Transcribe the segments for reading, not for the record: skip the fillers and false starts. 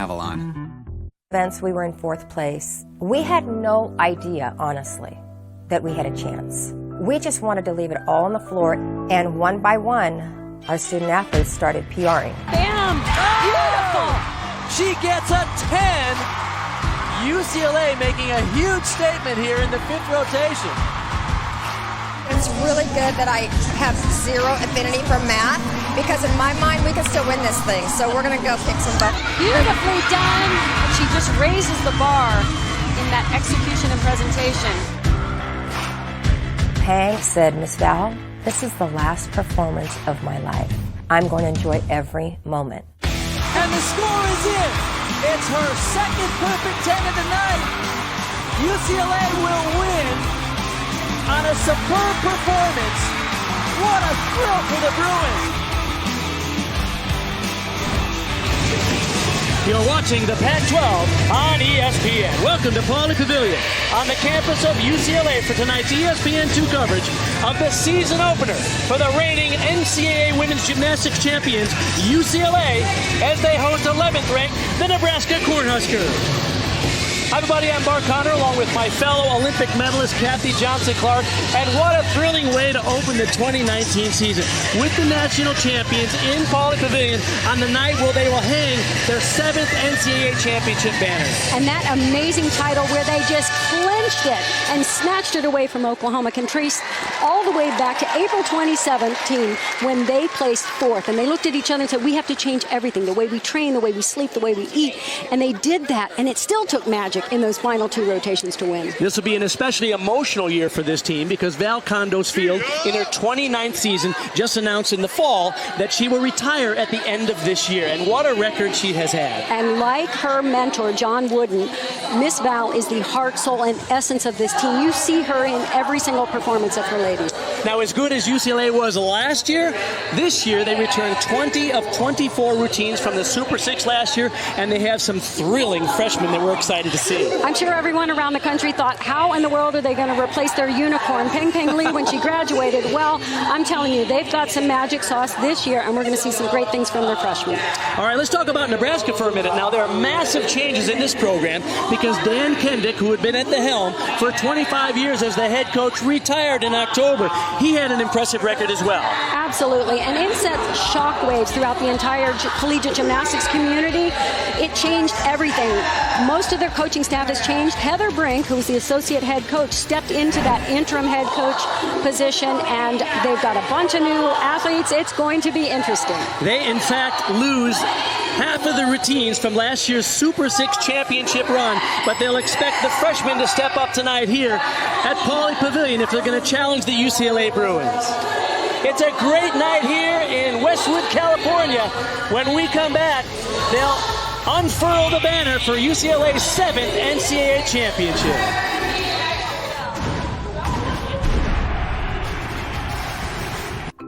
Avalon. Events, we were in 4th place. We had no idea, honestly, that we had a chance. We just wanted to leave it all on the floor, and one by one, our student athletes started PRing. Bam! Beautiful! She gets a 10. UCLA making a huge statement here in the 5th rotation. It's really good that I have zero affinity for math, because in my mind we can still win this thing. So we're going to go kick some butt. Beautifully done. She just raises the bar in that execution and presentation. Hank said, Miss Val, this is the last performance of my life. I'm going to enjoy every moment. And the score is in. It's her second perfect 10 of the night. UCLA will win on a superb performance. What a thrill for the Bruins. You're watching the Pac-12 on ESPN. Welcome to Pauley Pavilion on the campus of UCLA for tonight's ESPN2 coverage of the season opener for the reigning NCAA Women's Gymnastics champions, UCLA, as they host 11th ranked the Nebraska Cornhuskers. Hi everybody, I'm Mark Connor along with my fellow Olympic medalist Kathy Johnson-Clark, and what a thrilling way to open the 2019 season with the national champions in Pauley Pavilion on the night where they will hang their 7th NCAA championship banner. And that amazing title where they just clinched it and snatched it away from Oklahoma can trace all the way back to April 2017 when they placed 4th. And they looked at each other and said, we have to change everything, the way we train, the way we sleep, the way we eat. And they did that, and it still took magic in those final 2 rotations to win. This will be an especially emotional year for this team because Val Condosfield, in her 29th season, just announced in the fall that she will retire at the end of this year. And what a record she has had. And like her mentor, John Wooden, Miss Val is the heart, soul, and essence of this team. You see her in every single performance of her ladies. Now, as good as UCLA was last year, this year they returned 20 of 24 routines from the Super 6 last year, and they have some thrilling freshmen that we're excited to see. I'm sure everyone around the country thought, how in the world are they going to replace their unicorn, Peng Peng Lee, when she graduated? Well, I'm telling you, they've got some magic sauce this year, and we're going to see some great things from their freshmen. All right, let's talk about Nebraska for a minute. Now, there are massive changes in this program because Dan Kendick, who had been at the helm for 25 years as the head coach, retired in October. He had an impressive record as well. Absolutely, and it sent shockwaves throughout the entire collegiate gymnastics community. It changed everything. Most of their coaching staff has changed. Heather Brink, who's the associate head coach, stepped into that interim head coach position, and they've got a bunch of new athletes. It's going to be interesting. They, in fact, lose half of the routines from last year's Super 6 championship run, but they'll expect the freshmen to step up tonight here at Pauley Pavilion if they're going to challenge the UCLA Bruins. It's a great night here in Westwood, California. When we come back, they'll unfurl the banner for UCLA's 7th NCAA championship.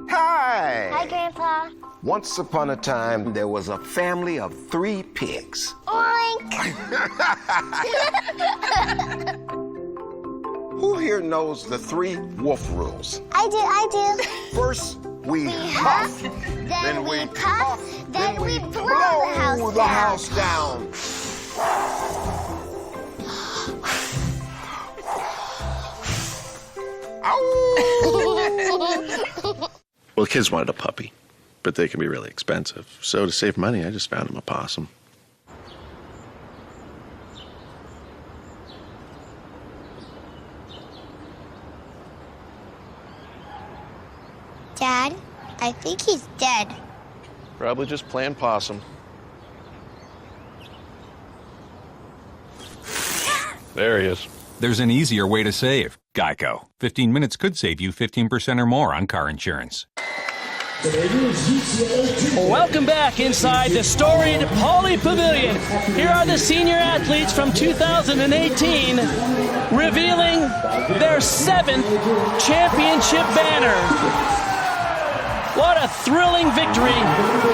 Hi! Hi, Grandpa. Once upon a time, there was a family of 3 pigs. Oink! Who here knows the 3 wolf rules? I do. First, we huff, then we puff, then we blow the house down. Well, the kids wanted a puppy, but they can be really expensive. So to save money, I just found him a possum. Dad, I think he's dead. Probably just plain possum. There he is. There's an easier way to save. Geico. 15 minutes could save you 15% or more on car insurance. Welcome back inside the storied Pauley Pavilion. Here are the senior athletes from 2018 revealing their 7th championship banner. What a thrilling victory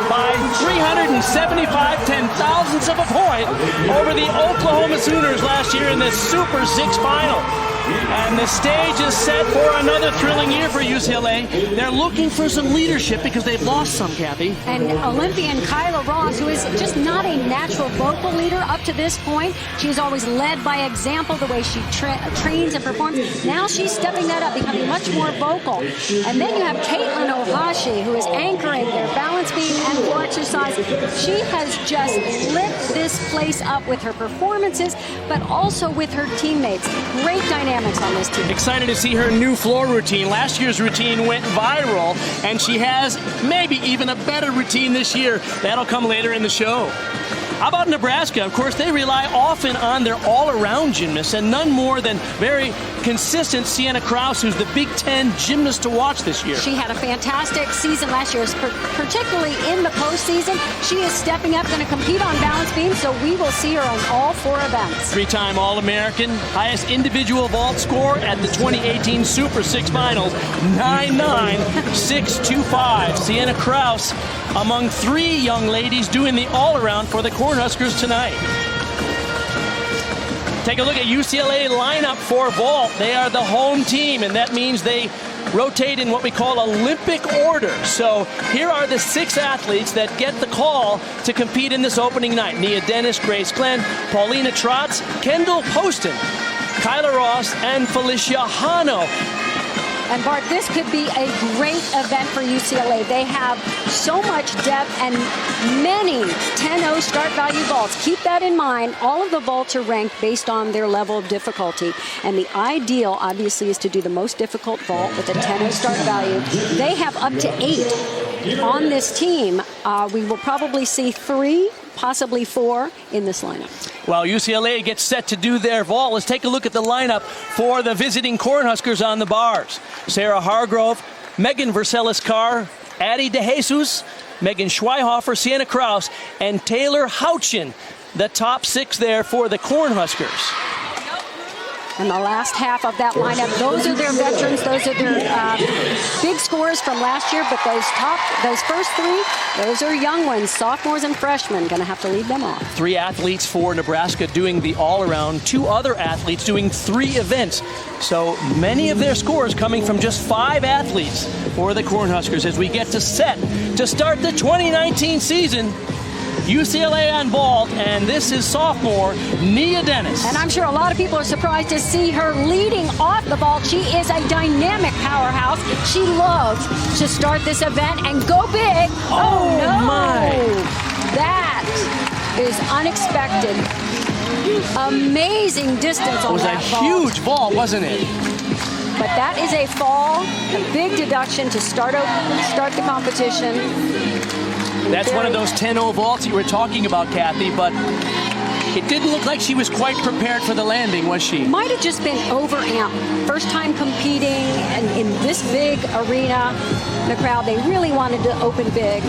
by 375 ten-thousandths of a point over the Oklahoma Sooners last year in the Super 6 final. And the stage is set for another thrilling year for UCLA. They're looking for some leadership because they've lost some, Kathy. And Olympian Kyla Ross, who is just not a natural vocal leader up to this point. She's always led by example, the way she trains and performs. Now she's stepping that up, becoming much more vocal. And then you have Caitlin Ohashi, who is anchoring their balance beam and floor exercise. She has just lit this place up with her performances, but also with her teammates. Great dynamics on this team. Excited to see her new floor routine. Last year's routine went viral, and she has maybe even a better routine this year. That'll come later in the show. How about Nebraska? Of course, they rely often on their all-around gymnasts, and none more than very consistent Sienna Krause, who's the Big Ten gymnast to watch this year. She had a fantastic season last year, particularly in the postseason. She is stepping up, going to compete on balance beam, so we will see her on all 4 events. 3-time All-American, highest individual vault score at the 2018 Super 6 Finals, 9.9.625. Sienna Krause among 3 young ladies doing the all-around for the Cornhuskers tonight. Take a look at UCLA lineup for vault. They are the home team, and that means they rotate in what we call Olympic order. So here are the 6 athletes that get the call to compete in this opening night. Nia Dennis, Grace Glenn, Paulina Trotz, Kendall Poston, Kyla Ross, and Felicia Hano. And Bart, this could be a great event for UCLA. They have so much depth and many 10-0 start value vaults. Keep that in mind. All of the vaults are ranked based on their level of difficulty. And the ideal, obviously, is to do the most difficult vault with a 10-0 start value. They have up to 8 on this team. We will probably see 3, possibly 4 in this lineup. While UCLA gets set to do their vault, let's take a look at the lineup for the visiting Cornhuskers on the bars. Sarah Hargrove, Megan Verselis-Carr, Addie DeJesus, Megan Schweihofer, Sienna Krause, and Taylor Houchin. The top 6 there for the Cornhuskers. And the last half of that lineup, those are their veterans. Those are their big scores from last year. But those first 3, those are young ones, sophomores and freshmen. Going to have to lead them off. 3 athletes for Nebraska doing the all-around. 2 other athletes doing 3 events. So many of their scores coming from just 5 athletes for the Cornhuskers as we get to set to start the 2019 season. UCLA on vault, and this is sophomore Nia Dennis. And I'm sure a lot of people are surprised to see her leading off the vault. She is a dynamic powerhouse. She loves to start this event and go big. Oh no! My. That is unexpected. Amazing distance on that vault. It was a huge vault, wasn't it? But that is a fall, a big deduction to start the competition. That's one of those 10-0 vaults you were talking about, Kathy, but it didn't look like she was quite prepared for the landing, was she? Might have just been overamped. First time competing in this big arena. The crowd, they really wanted to open big.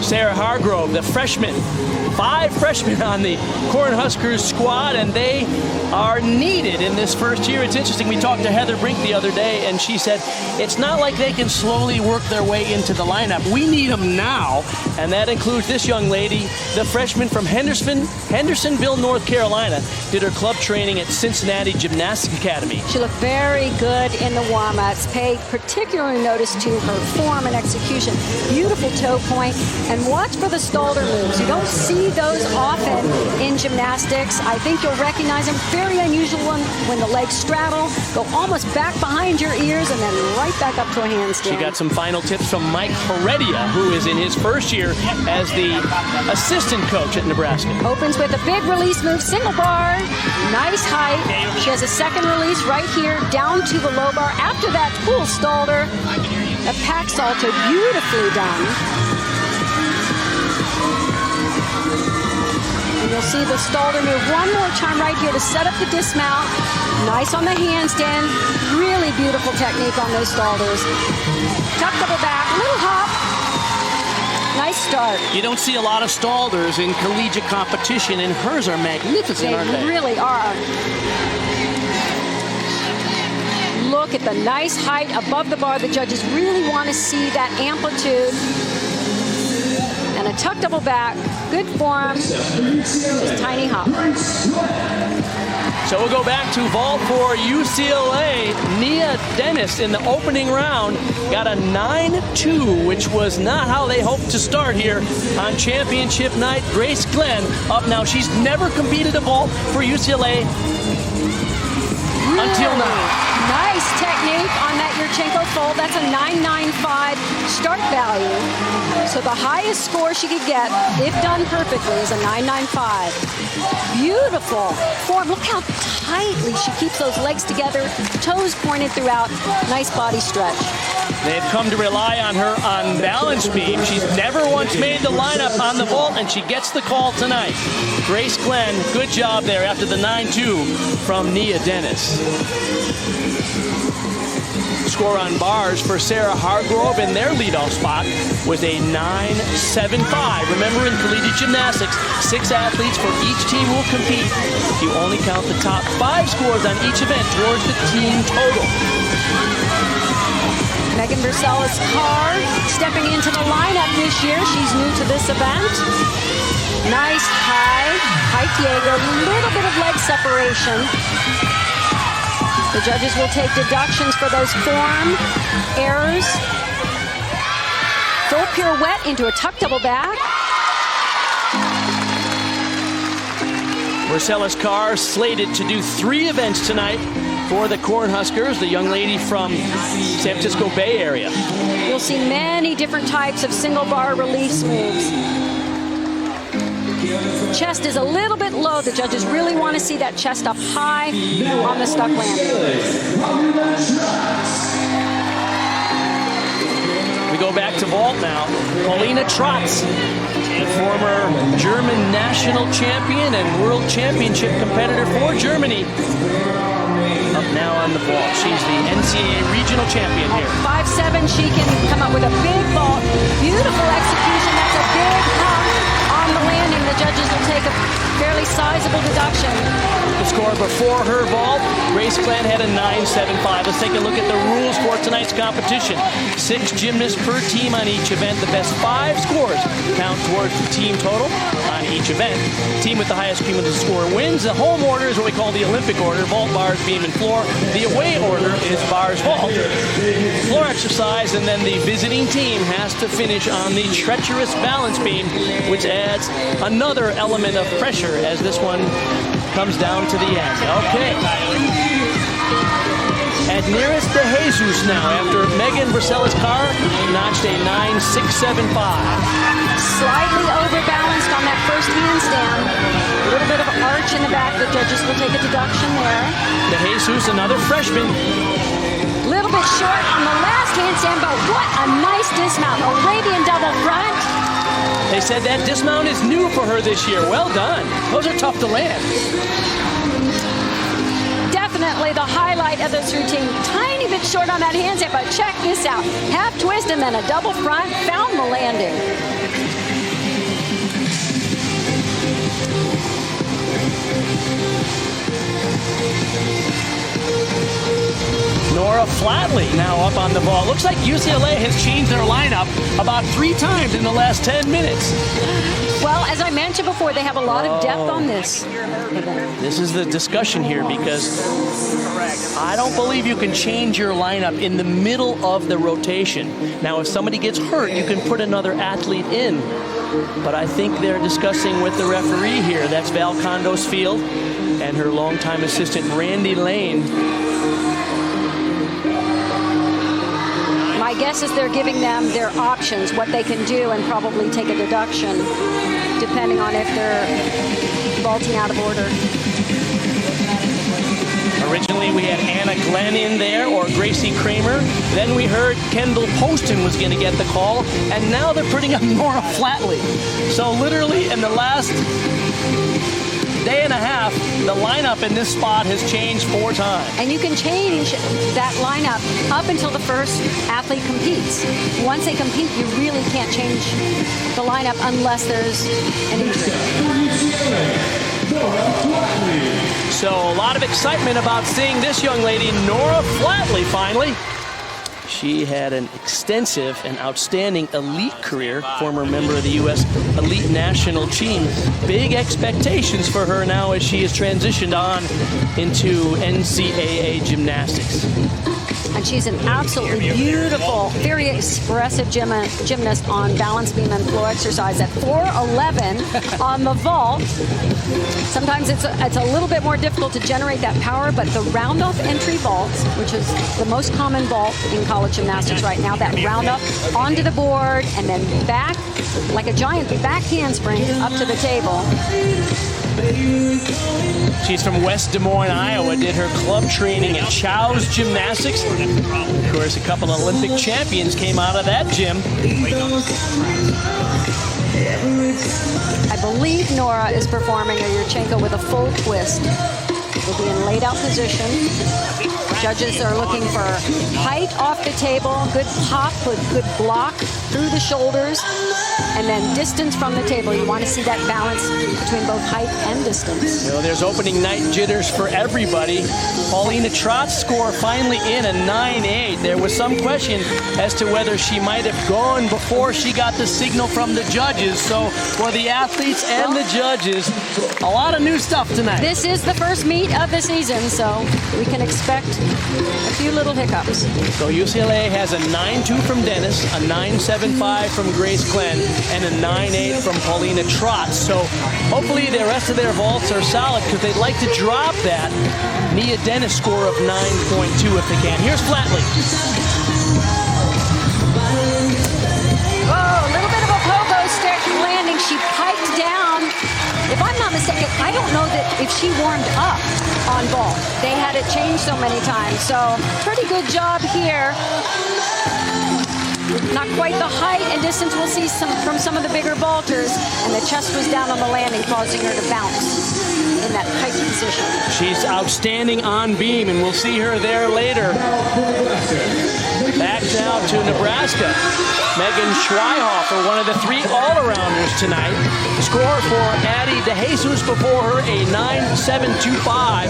Sarah Hargrove, the freshman. 5 freshmen on the Cornhuskers squad, and they are needed in this first year. It's interesting. We talked to Heather Brink the other day, and she said it's not like they can slowly work their way into the lineup. We need them now, and that includes this young lady, the freshman from Hendersonville, North Carolina, did her club training at Cincinnati Gymnastics Academy. She looked very good in the warm-ups. Pay particular notice to her form and execution. Beautiful toe point, and watch for the Stalder moves. You don't see those often in gymnastics. I think you'll recognize them. Very unusual one when the legs straddle, go almost back behind your ears, and then right back up to a handstand. She got some final tips from Mike Heredia, who is in his first year as the assistant coach at Nebraska. Opens with a big release move, single bar, nice height. She has a second release right here, down to the low bar. After that, full Stalder, a pack salto, beautifully done. And you'll see the Stalder move one more time right here to set up the dismount. Nice on the handstand. Really beautiful technique on those Stalders. Tuck double back, little hop. Nice start. You don't see a lot of Stalders in collegiate competition, and hers are magnificent, aren't they? They really are. Look at the nice height above the bar. The judges really want to see that amplitude. And a tuck double back, good form, just tiny hop. So we'll go back to vault for UCLA. Nia Dennis in the opening round got a 9-2, which was not how they hoped to start here on championship night. Grace Glenn up now. She's never competed a vault for UCLA until now. Nice technique on that Yurchenko fold. That's a 9.95 start value. So the highest score she could get, if done perfectly, is a 9.95. Beautiful form. Look how tightly she keeps those legs together, toes pointed throughout. Nice body stretch. They've come to rely on her on balance beam. She's never once made the lineup on the vault, and she gets the call tonight. Grace Glenn, good job there after the 9-2 from Nia Dennis. Score on bars for Sarah Hargrove in their leadoff spot was a 9.75. Remember, in collegiate gymnastics, 6 athletes for each team will compete. You only count the top 5 scores on each event towards the team total. Megan Versailles-Carr stepping into the lineup this year. She's new to this event. Nice high Diego, a little bit of leg separation. The judges will take deductions for those form errors. Full pirouette into a tuck double back. Versailles-Carr slated to do 3 events tonight for the Cornhuskers, the young lady from San Francisco Bay Area. You'll see many different types of single bar release moves. Chest is a little bit low. The judges really want to see that chest up high on the stuck landing. We go back to vault now. Paulina Trotz, the former German national champion and world championship competitor for Germany, up now on the vault. She's the NCAA regional champion here. 5'7", she can come up with a big vault. Beautiful execution. That's a big hump on the landing. The judges will take a fairly sizable deduction. The score before her vault, Grace Glenn had a 9.75. Let's take a look at the rules for tonight's competition. 6 gymnasts per team on each event. The best 5 scores count towards the team total on each event. Team with the highest cumulative score wins. The home order is what we call the Olympic order. Vault, bars, beam, and floor. The away order is bars, vault, floor exercise, and then the visiting team has to finish on the treacherous balance beam, which adds another element of pressure as this one comes down to the end. Okay. Adneris de Jesus now after Megan Versailles-Carr notched a 9.675. Slightly overbalanced on that first handstand. A little bit of arch in the back. The judges will take a deduction there. De Jesus, another freshman. A little bit short on the last handstand, but what a nice dismount. Arabian double front. They said that dismount is new for her this year. Well done. Those are tough to land. Definitely the highlight of this routine. Tiny bit short on that handstand, but check this out. Half twist and then a double front. Found the landing. Nora Flatley now up on the ball. Looks like UCLA has changed their lineup about 3 times in the last 10 minutes. Well, as I mentioned before, they have a lot of depth on this event. This is the discussion here because I don't believe you can change your lineup in the middle of the rotation. Now, if somebody gets hurt, you can put another athlete in. But I think they're discussing with the referee here. That's Val Condos Field and her longtime assistant, Randy Lane. My guess is they're giving them their options, what they can do, and probably take a deduction, depending on if they're vaulting out of order. Originally, we had Anna Glenn in there or Gracie Kramer. Then we heard Kendall Poston was going to get the call, and now they're putting up Nora Flatley. So literally in the last day and a half, the lineup in this spot has changed 4 times. And you can change that lineup up until the first athlete competes. Once they compete, you really can't change the lineup unless there's an injury. So a lot of excitement about seeing this young lady, Nora Flatley, finally. She had an extensive and outstanding elite career, former member of the U.S. elite national team. Big expectations for her now as she has transitioned on into NCAA gymnastics. And she's an absolutely beautiful, very expressive gymnast on balance beam and floor exercise at 4'11" on the vault. Sometimes it's a little bit more difficult to generate that power, but the round-off entry vault, which is the most common vault in college gymnastics right now, that round-up onto the board and then back, like a giant back handspring up to the table. She's from West Des Moines, Iowa, did her club training at Chow's Gymnastics. Of course, a couple of Olympic champions came out of that gym. I believe Nora is performing a Yurchenko with a full twist. Will be in laid out position. Judges are looking for height off the table, good pop with good block through the shoulders, and then distance from the table. You want to see that balance between both height and distance. You know, there's opening night jitters for everybody. Paulina Trott's score finally in a 9.8. There was some question as to whether she might have gone before she got the signal from the judges. So for the athletes and the judges, a lot of new stuff tonight. This is the first meet of the season, so we can expect a few little hiccups. So UCLA has a 9.2 from Dennis, a 9.75 from Grace Glenn, and a 9.8 from Paulina Trott. So hopefully the rest of their vaults are solid because they'd like to drop that Nia Dennis score of 9.2 if they can. Here's Flatley. Oh, a little bit of a pogo stick landing. She piped down. If I'm not mistaken, I don't know that if she warmed up on vault. They had it changed so many times. So pretty good job here. Not quite the height and distance we'll see from some of the bigger vaulters. And the chest was down on the landing, causing her to bounce in that tight position. She's outstanding on beam, and we'll see her there later. Back now to Nebraska. Megan Schreihofer, one of the three all-arounders tonight. Score for Addie DeJesus before her, a 9.725.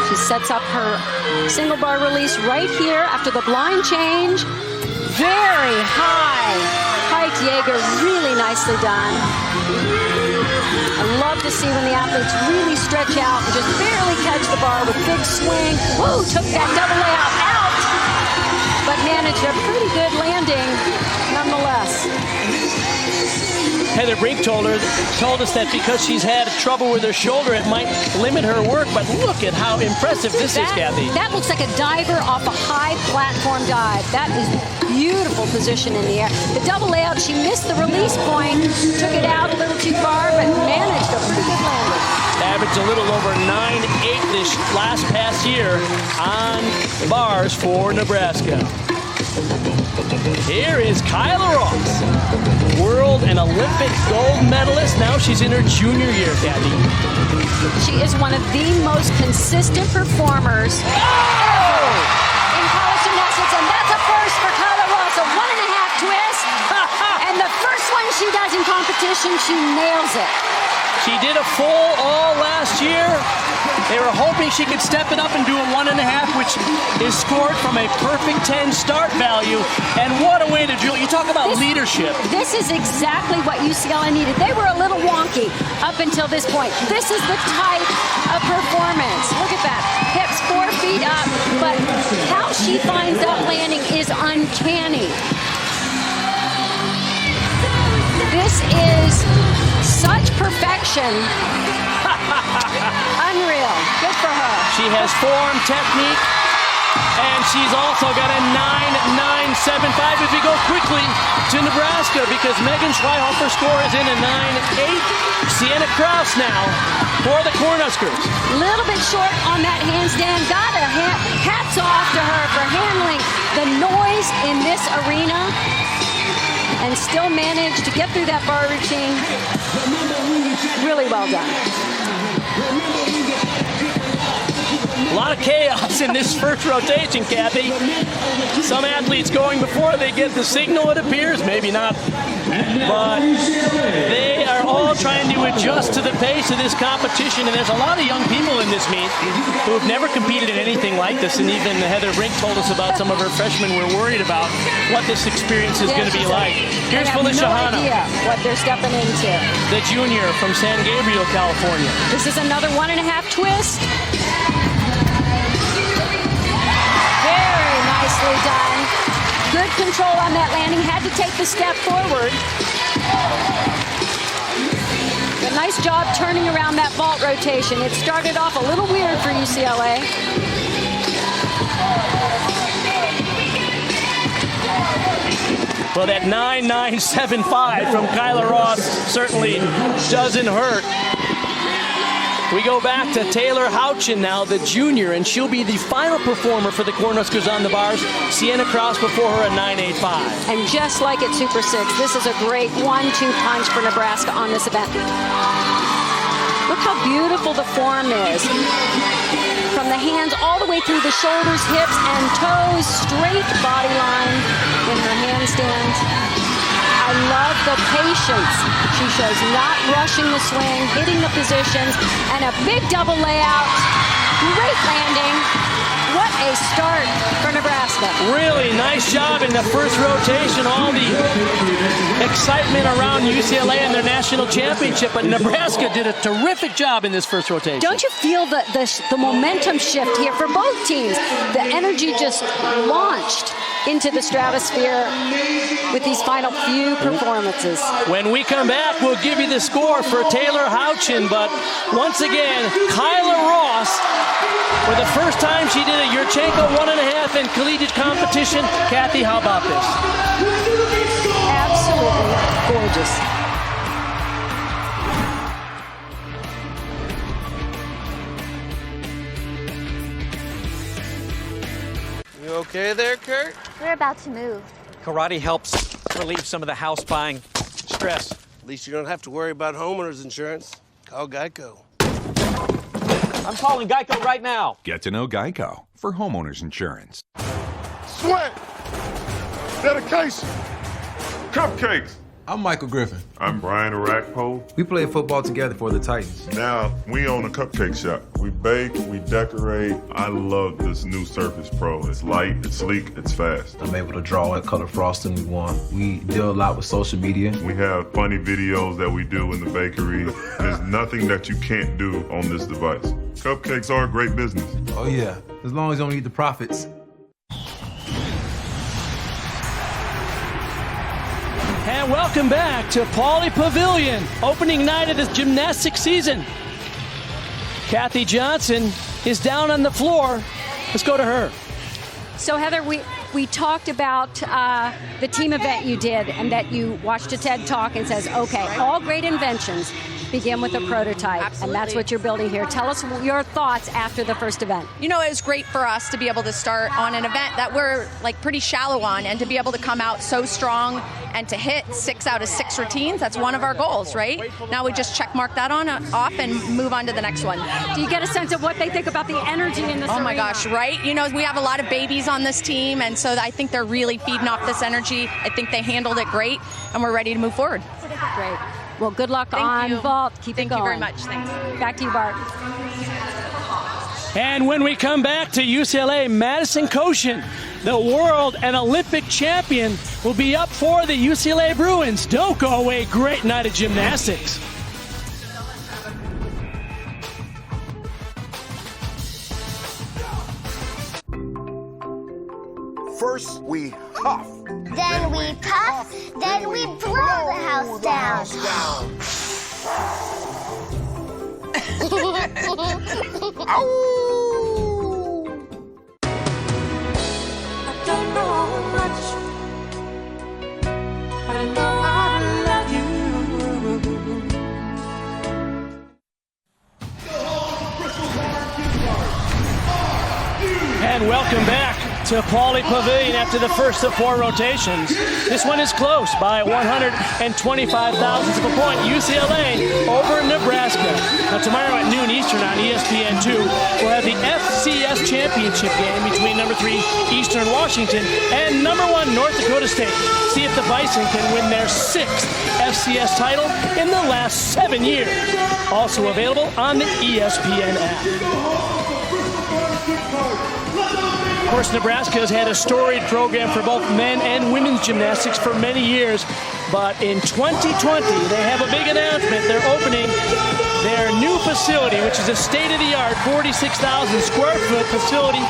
She sets up her single bar release right here after the blind change. Very high pike Jaeger, really nicely done. I love to see when the athletes really stretch out and just barely catch the bar with big swing. Woo, took that double layout out, but managed a pretty good landing nonetheless. Heather Brink told us that because she's had trouble with her shoulder, it might limit her work, but look at how impressive this is, Kathy. That looks like a diver off a high platform dive. That is beautiful position in the air. The double layout, she missed the release point, took it out a little too far, but managed a pretty good landing. Averaged a little over 9.8 this last past year on bars for Nebraska. Here is Kyla Ross, world and Olympic gold medalist. Now she's in her junior year, Kathy. She is one of the most consistent performers ever in college gymnastics, and that's a first for Kyla Ross, a 1.5 twist. And the first one she does in competition, she nails it. She did a full all last year. They were hoping she could step it up and do a 1.5, which is scored from a perfect 10 start value. And what a way to do it. You talk about leadership. This is exactly what UCLA needed. They were a little wonky up until this point. This is the type of performance. Look at that. Hips 4 feet up, but how she finds that landing is uncanny. This is such perfection. Unreal. Good for her. She has form, technique, and she's also got a 9.975 as we go quickly to Nebraska because Megan Schreihofer's score is in a 9.8. Sienna Krause now for the Cornhuskers. A little bit short on that handstand. Got a hats off to her for handling the noise in this arena and still managed to get through that bar routine. Really well done. A lot of chaos in this first rotation, Kathy. Some athletes going before they get the signal, it appears. Maybe not. But they are all trying to adjust to the pace of this competition, and there's a lot of young people in this meet who have never competed in anything like this, and even Heather Brink told us about some of her freshmen were worried about what this experience is going to be like. Here's Felicia Hanna. They have no idea what they're stepping into. The junior from San Gabriel, California. This is another 1.5 twist. Very nicely done. Good control on that landing. Had to take the step forward. A nice job turning around that vault rotation. It started off a little weird for UCLA. Well, that 9.975 from Kyla Ross certainly doesn't hurt. We go back to Taylor Houchin now, the junior, and she'll be the final performer for the Cornhuskers on the bars. Sienna Krause before her at 9.85. And just like at Super 6, this is a great 1-2 punch for Nebraska on this event. Look how beautiful the form is. From the hands all the way through the shoulders, hips, and toes, straight body line in her handstand. I love the patience she shows, not rushing the swing, hitting the positions, and a big double layout. Great landing. What a start for Nebraska. Really nice job in the first rotation. All the excitement around UCLA and their national championship, but Nebraska did a terrific job in this first rotation. Don't you feel the momentum shift here for both teams? The energy just launched into the stratosphere with these final few performances. When we come back, we'll give you the score for Taylor Houchin, but once again, Kyla Ross, for the first time she did a Yurchenko 1.5 in collegiate competition. Kathy, how about this? Absolutely gorgeous. You okay there, Kurt? We're about to move. Karate helps relieve some of the house buying stress. At least you don't have to worry about homeowners insurance. Call Geico. I'm calling Geico right now. Get to know Geico for homeowners insurance. Sweat, dedication, cupcakes. I'm Michael Griffin. I'm Brian Arakpo. We played football together for the Titans. Now we own a cupcake shop. We bake, we decorate. I love this new Surface Pro. It's light, it's sleek, it's fast. I'm able to draw what color frosting we want. We deal a lot with social media. We have funny videos that we do in the bakery. There's nothing that you can't do on this device. Cupcakes are a great business. Oh yeah, as long as you don't eat the profits. And welcome back to Pauley Pavilion, opening night of this gymnastics season. Kathy Johnson is down on the floor. Let's go to her. So Heather, we talked about the team event you did and that you watched a TED Talk and says, okay, all great inventions begin with a prototype. Absolutely. And that's what you're building here. Tell us your thoughts after the first event. You know, it was great for us to be able to start on an event that we're like pretty shallow on, and to be able to come out so strong and to hit 6 out of 6 routines. That's one of our goals, right? Now we just check mark that off and move on to the next one. Do you get a sense of what they think about the energy in this arena? my gosh, right? You know, we have a lot of babies on this team, and so I think they're really feeding off this energy. I think they handled it great, and we're ready to move forward. Great. Well, good luck Thank on you. vault. Keep Thank it going. you very much. Thanks. Back to you, Bart. And when we come back to UCLA, Madison Koshin, the world and Olympic champion, will be up for the UCLA Bruins. Don't go away. Great night of gymnastics. First, we huff. Then we puff. Then we blow the house down. Ow! I don't know much, but I know I love you. And welcome back to Pauley Pavilion after the first of 4 rotations. This one is close by 125 thousandths of a point. UCLA over Nebraska. Now tomorrow at noon Eastern on ESPN2, we'll have the FCS championship game between number 3 Eastern Washington and number 1 North Dakota State. See if the Bison can win their 6th FCS title in the last 7 years. Also available on the ESPN app. Of course, Nebraska has had a storied program for both men and women's gymnastics for many years, but in 2020, they have a big announcement. They're opening their new facility, which is a state-of-the-art 46,000 square foot facility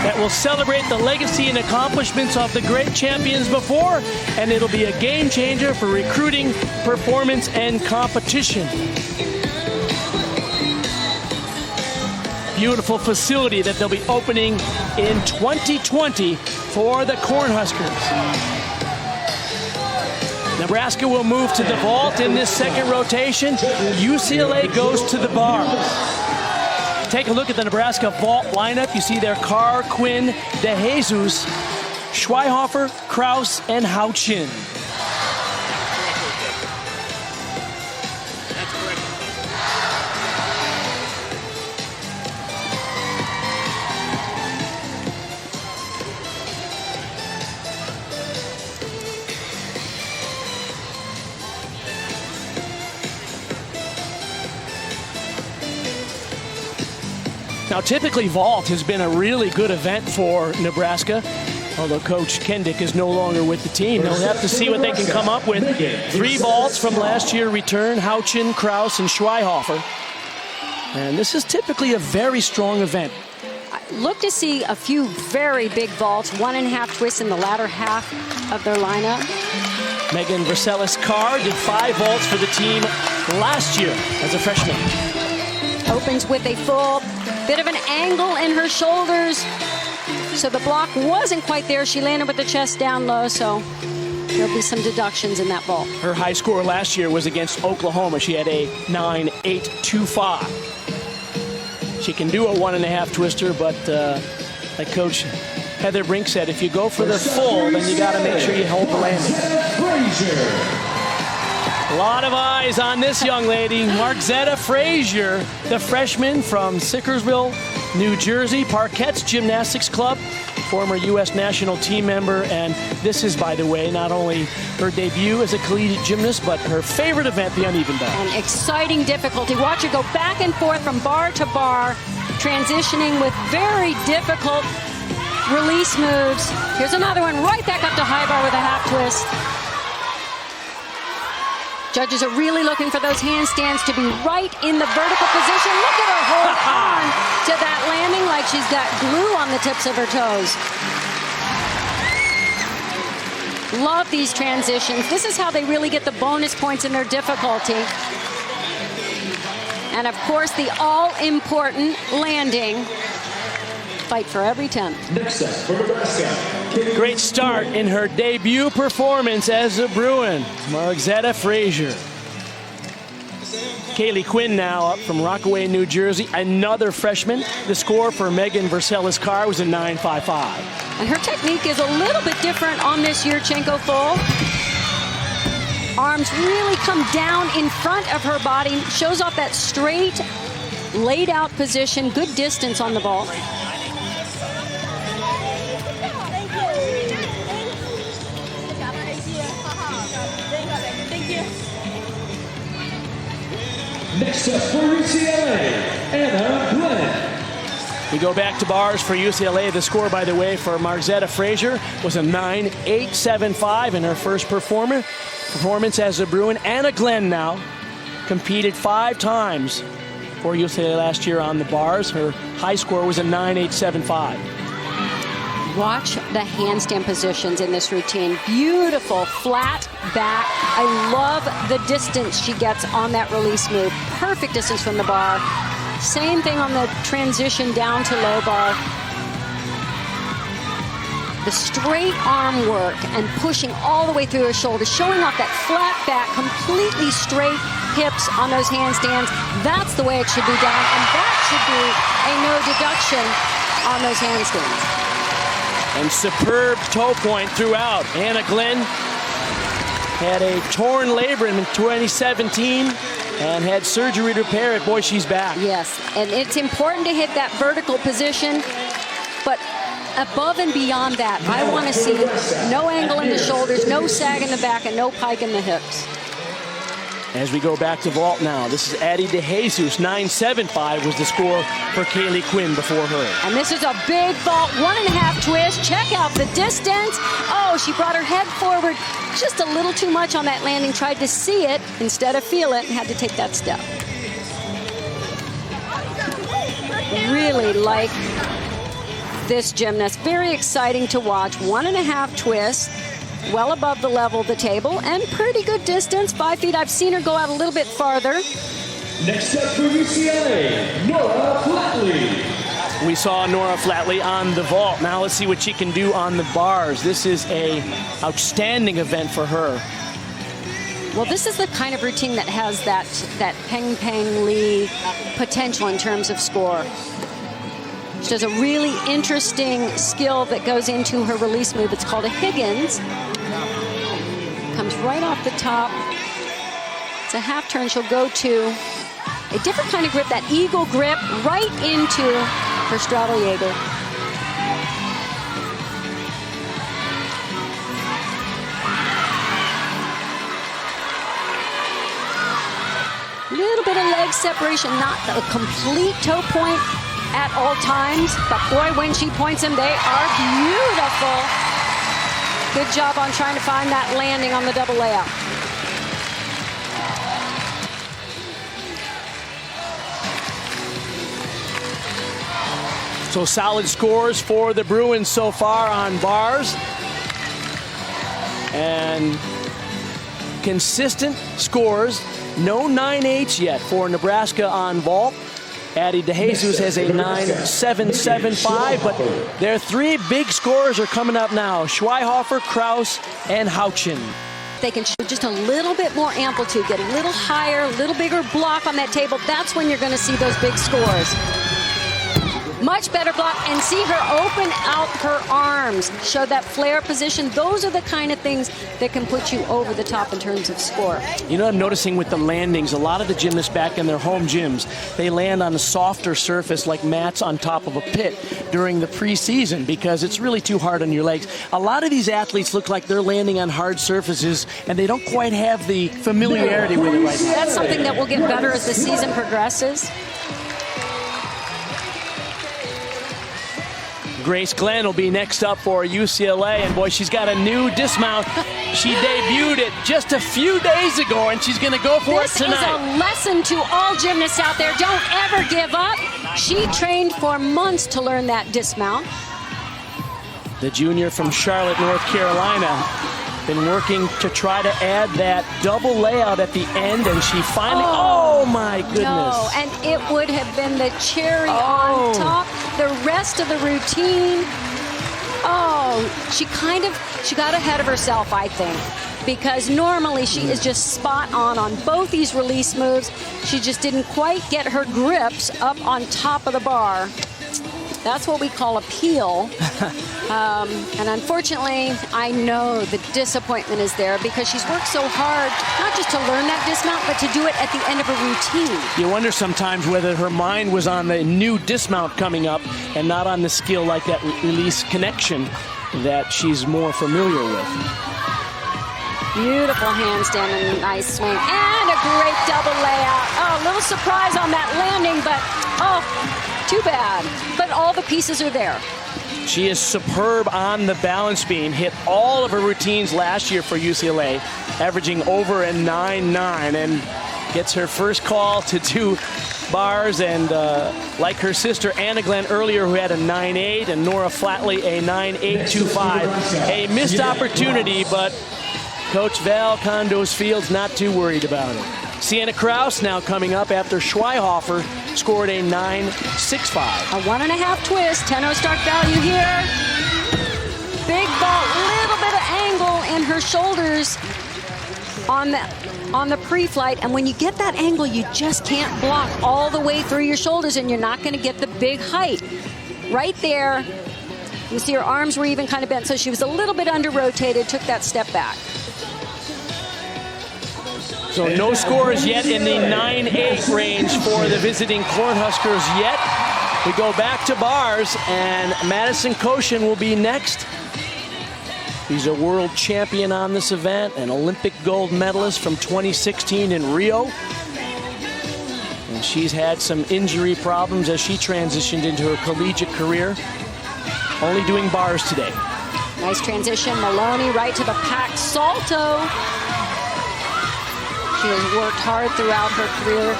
that will celebrate the legacy and accomplishments of the great champions before, and it'll be a game changer for recruiting, performance, and competition. Beautiful facility that they'll be opening in 2020 for the Cornhuskers. Nebraska will move to the vault in this second rotation. UCLA goes to the bars. Take a look at the Nebraska vault lineup. You see there Carr, Quinn, DeJesus, Schweihofer, Kraus, and Houchin. Now, typically, vault has been a really good event for Nebraska, although Coach Kendick is no longer with the team. They'll have to see what they can come up with. 3 vaults from last year return, Houchin, Kraus, and Schweihofer. And this is typically a very strong event. Look to see a few very big vaults, 1.5 twists in the latter half of their lineup. Megan Vercelis-Carr did 5 vaults for the team last year as a freshman. Opens with a full bit of an angle in her shoulders, so the block wasn't quite there. She landed with the chest down low, so there'll be some deductions in that vault. Her high score last year was against Oklahoma. She had a 9.825. She can do a 1.5 twister, but like Coach Heather Brink said, if you go for the full, then you got to make sure you hold the landing. A lot of eyes on this young lady, Margzetta Frazier, the freshman from Sickersville, New Jersey, Parkette's Gymnastics Club, former U.S. national team member, and this is, by the way, not only her debut as a collegiate gymnast, but her favorite event, the uneven bar. An exciting difficulty. Watch her go back and forth from bar to bar, transitioning with very difficult release moves. Here's another one, right back up to high bar with a half twist. Judges are really looking for those handstands to be right in the vertical position. Look at her hold on to that landing like she's got glue on the tips of her toes. Love these transitions. This is how they really get the bonus points in their difficulty. And of course, the all-important landing. Fight for every 10th. Next up for Nebraska. Great start in her debut performance as a Bruin, Margzetta Frazier. Kaylee Quinn now up from Rockaway, New Jersey, another freshman. The score for Megan Vercelis-Carr was a 9.55. And her technique is a little bit different on this Yurchenko full. Arms really come down in front of her body, shows off that straight, laid out position, good distance on the ball. Next up for UCLA, Anna Glenn. We go back to bars for UCLA. The score, by the way, for Margzetta Frazier was a 9.875 in her first performance as a Bruin. Anna Glenn now competed 5 times for UCLA last year on the bars. Her high score was a 9.875. Watch the handstand positions in this routine. Beautiful flat back. I love the distance she gets on that release move. Perfect distance from the bar. Same thing on the transition down to low bar. The straight arm work and pushing all the way through her shoulders, showing off that flat back, completely straight hips on those handstands. That's the way it should be done, and that should be a no deduction on those handstands. And superb toe point throughout. Anna Glenn had a torn labrum in 2017 and had surgery to repair it. Boy, she's back. Yes, and it's important to hit that vertical position, but above and beyond that, I want to see no angle in the shoulders, no sag in the back, and no pike in the hips. As we go back to vault now, this is Addie DeJesus. 9.75 was the score for Kaylee Quinn before her. And this is a big vault, 1.5 twist. Check out the distance. Oh, she brought her head forward just a little too much on that landing. Tried to see it instead of feel it and had to take that step. Really like this gymnast. Very exciting to watch. 1.5 twist. Well above the level of the table and pretty good distance, 5 feet. I've seen her go out a little bit farther. Next up for UCLA, Nora Flatley. We saw Nora Flatley on the vault. Now let's see what she can do on the bars. This is an outstanding event for her. Well, this is the kind of routine that has that Peng Peng Lee potential in terms of score. She does a really interesting skill that goes into her release move. It's called a Higgins. Comes right off the top. It's a half turn. She'll go to a different kind of grip, that eagle grip, right into her straddle Jaeger. A little bit of leg separation, not the complete toe point at all times, but boy, when she points them, they are beautiful. Good job on trying to find that landing on the double layout. So solid scores for the Bruins so far on bars. And consistent scores. No 9.8s yet for Nebraska on vault. Addie DeJesus has a 9.775, but their three big scorers are coming up now. Schweihofer, Kraus, and Houchin. They can show just a little bit more amplitude, get a little higher, a little bigger block on that table. That's when you're going to see those big scores. Much better block, and see her open out her arms, show that flare position. Those are the kind of things that can put you over the top in terms of score. You know, I'm noticing with the landings, a lot of the gymnasts back in their home gyms, they land on a softer surface like mats on top of a pit during the preseason because it's really too hard on your legs. A lot of these athletes look like they're landing on hard surfaces and they don't quite have the familiarity with it right now. That's something that will get better as the season progresses. Grace Glenn will be next up for UCLA, and boy, she's got a new dismount. She debuted it just a few days ago, and she's going to go for it tonight. This is a lesson to all gymnasts out there. Don't ever give up. She trained for months to learn that dismount. The junior from Charlotte, North Carolina, been working to try to add that double layout at the end, and she finally, oh my goodness. No, and it would have been the cherry on top. The rest of the routine, she got ahead of herself, I think, because normally she is just spot on both these release moves. She just didn't quite get her grips up on top of the bar. That's what we call a peel. And unfortunately, I know the disappointment is there because she's worked so hard, not just to learn that dismount, but to do it at the end of a routine. You wonder sometimes whether her mind was on the new dismount coming up and not on the skill like that release connection that she's more familiar with. Beautiful handstand and a nice swing. And a great double layout. Oh, a little surprise on that landing, but too bad. But all the pieces are there. She is superb on the balance beam, hit all of her routines last year for UCLA, averaging over a 9.9, and gets her first call to do bars, and like her sister Anna Glenn earlier, who had a 9.8, and Nora Flatley a 9.825. A missed opportunity, but Coach Val Condos Field's not too worried about it. Sienna Kraus now coming up after Schweihofer scored a 9.65. A 1.5 twist, 10-0 start value here. Big ball, little bit of angle in her shoulders on the pre-flight, and when you get that angle, you just can't block all the way through your shoulders, and you're not going to get the big height. Right there, You see her arms were even kind of bent, so she was a little bit under-rotated, took that step back. So no scores yet in the 9-8 range for the visiting Cornhuskers yet. We go back to bars, and Madison Koshin will be next. He's a world champion on this event, an Olympic gold medalist from 2016 in Rio. And she's had some injury problems as she transitioned into her collegiate career. Only doing bars today. Nice transition. Maloney right to the packed salto. She has worked hard throughout her career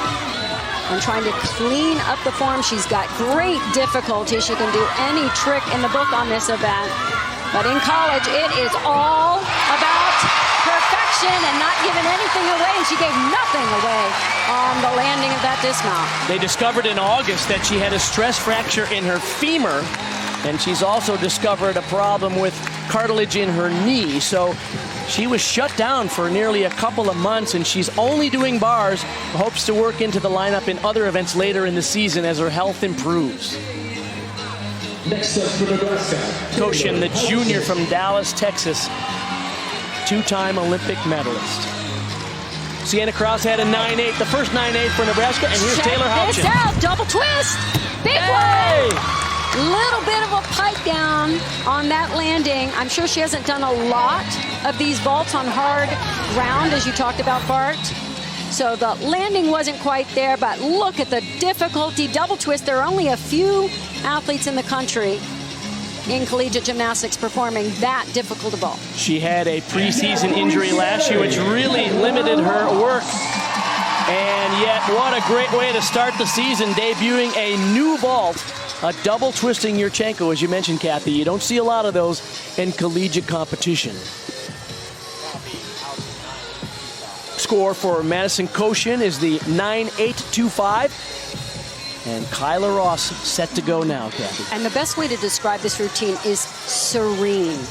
on trying to clean up the form. She's got great difficulty. She can do any trick in the book on this event. But in college, it is all about perfection and not giving anything away. And she gave nothing away on the landing of that dismount. They discovered in August that she had a stress fracture in her femur, and she's also discovered a problem with cartilage in her knee. So she was shut down for nearly a couple of months, and she's only doing bars, hopes to work into the lineup in other events later in the season as her health improves. Next up for Nebraska. Koshin, the junior from Dallas, Texas, two-time Olympic medalist. Sienna Cross had a 9-8, the first 9-8 for Nebraska, and here's Taylor Houchin. Check this out, double twist, big one. Little bit of a pipe down on that landing. I'm sure she hasn't done a lot of these vaults on hard ground, as you talked about, Bart. So the landing wasn't quite there, but look at the difficulty. Double twist, there are only a few athletes in the country in collegiate gymnastics performing that difficult a vault. She had a preseason injury last year, which really limited her work. And yet, what a great way to start the season, debuting a new vault, a double twisting Yurchenko, as you mentioned, Kathy. You don't see a lot of those in collegiate competition. Score for Madison Koshin is the 9.825. And Kyla Ross set to go now, Kathy. And the best way to describe this routine is serene.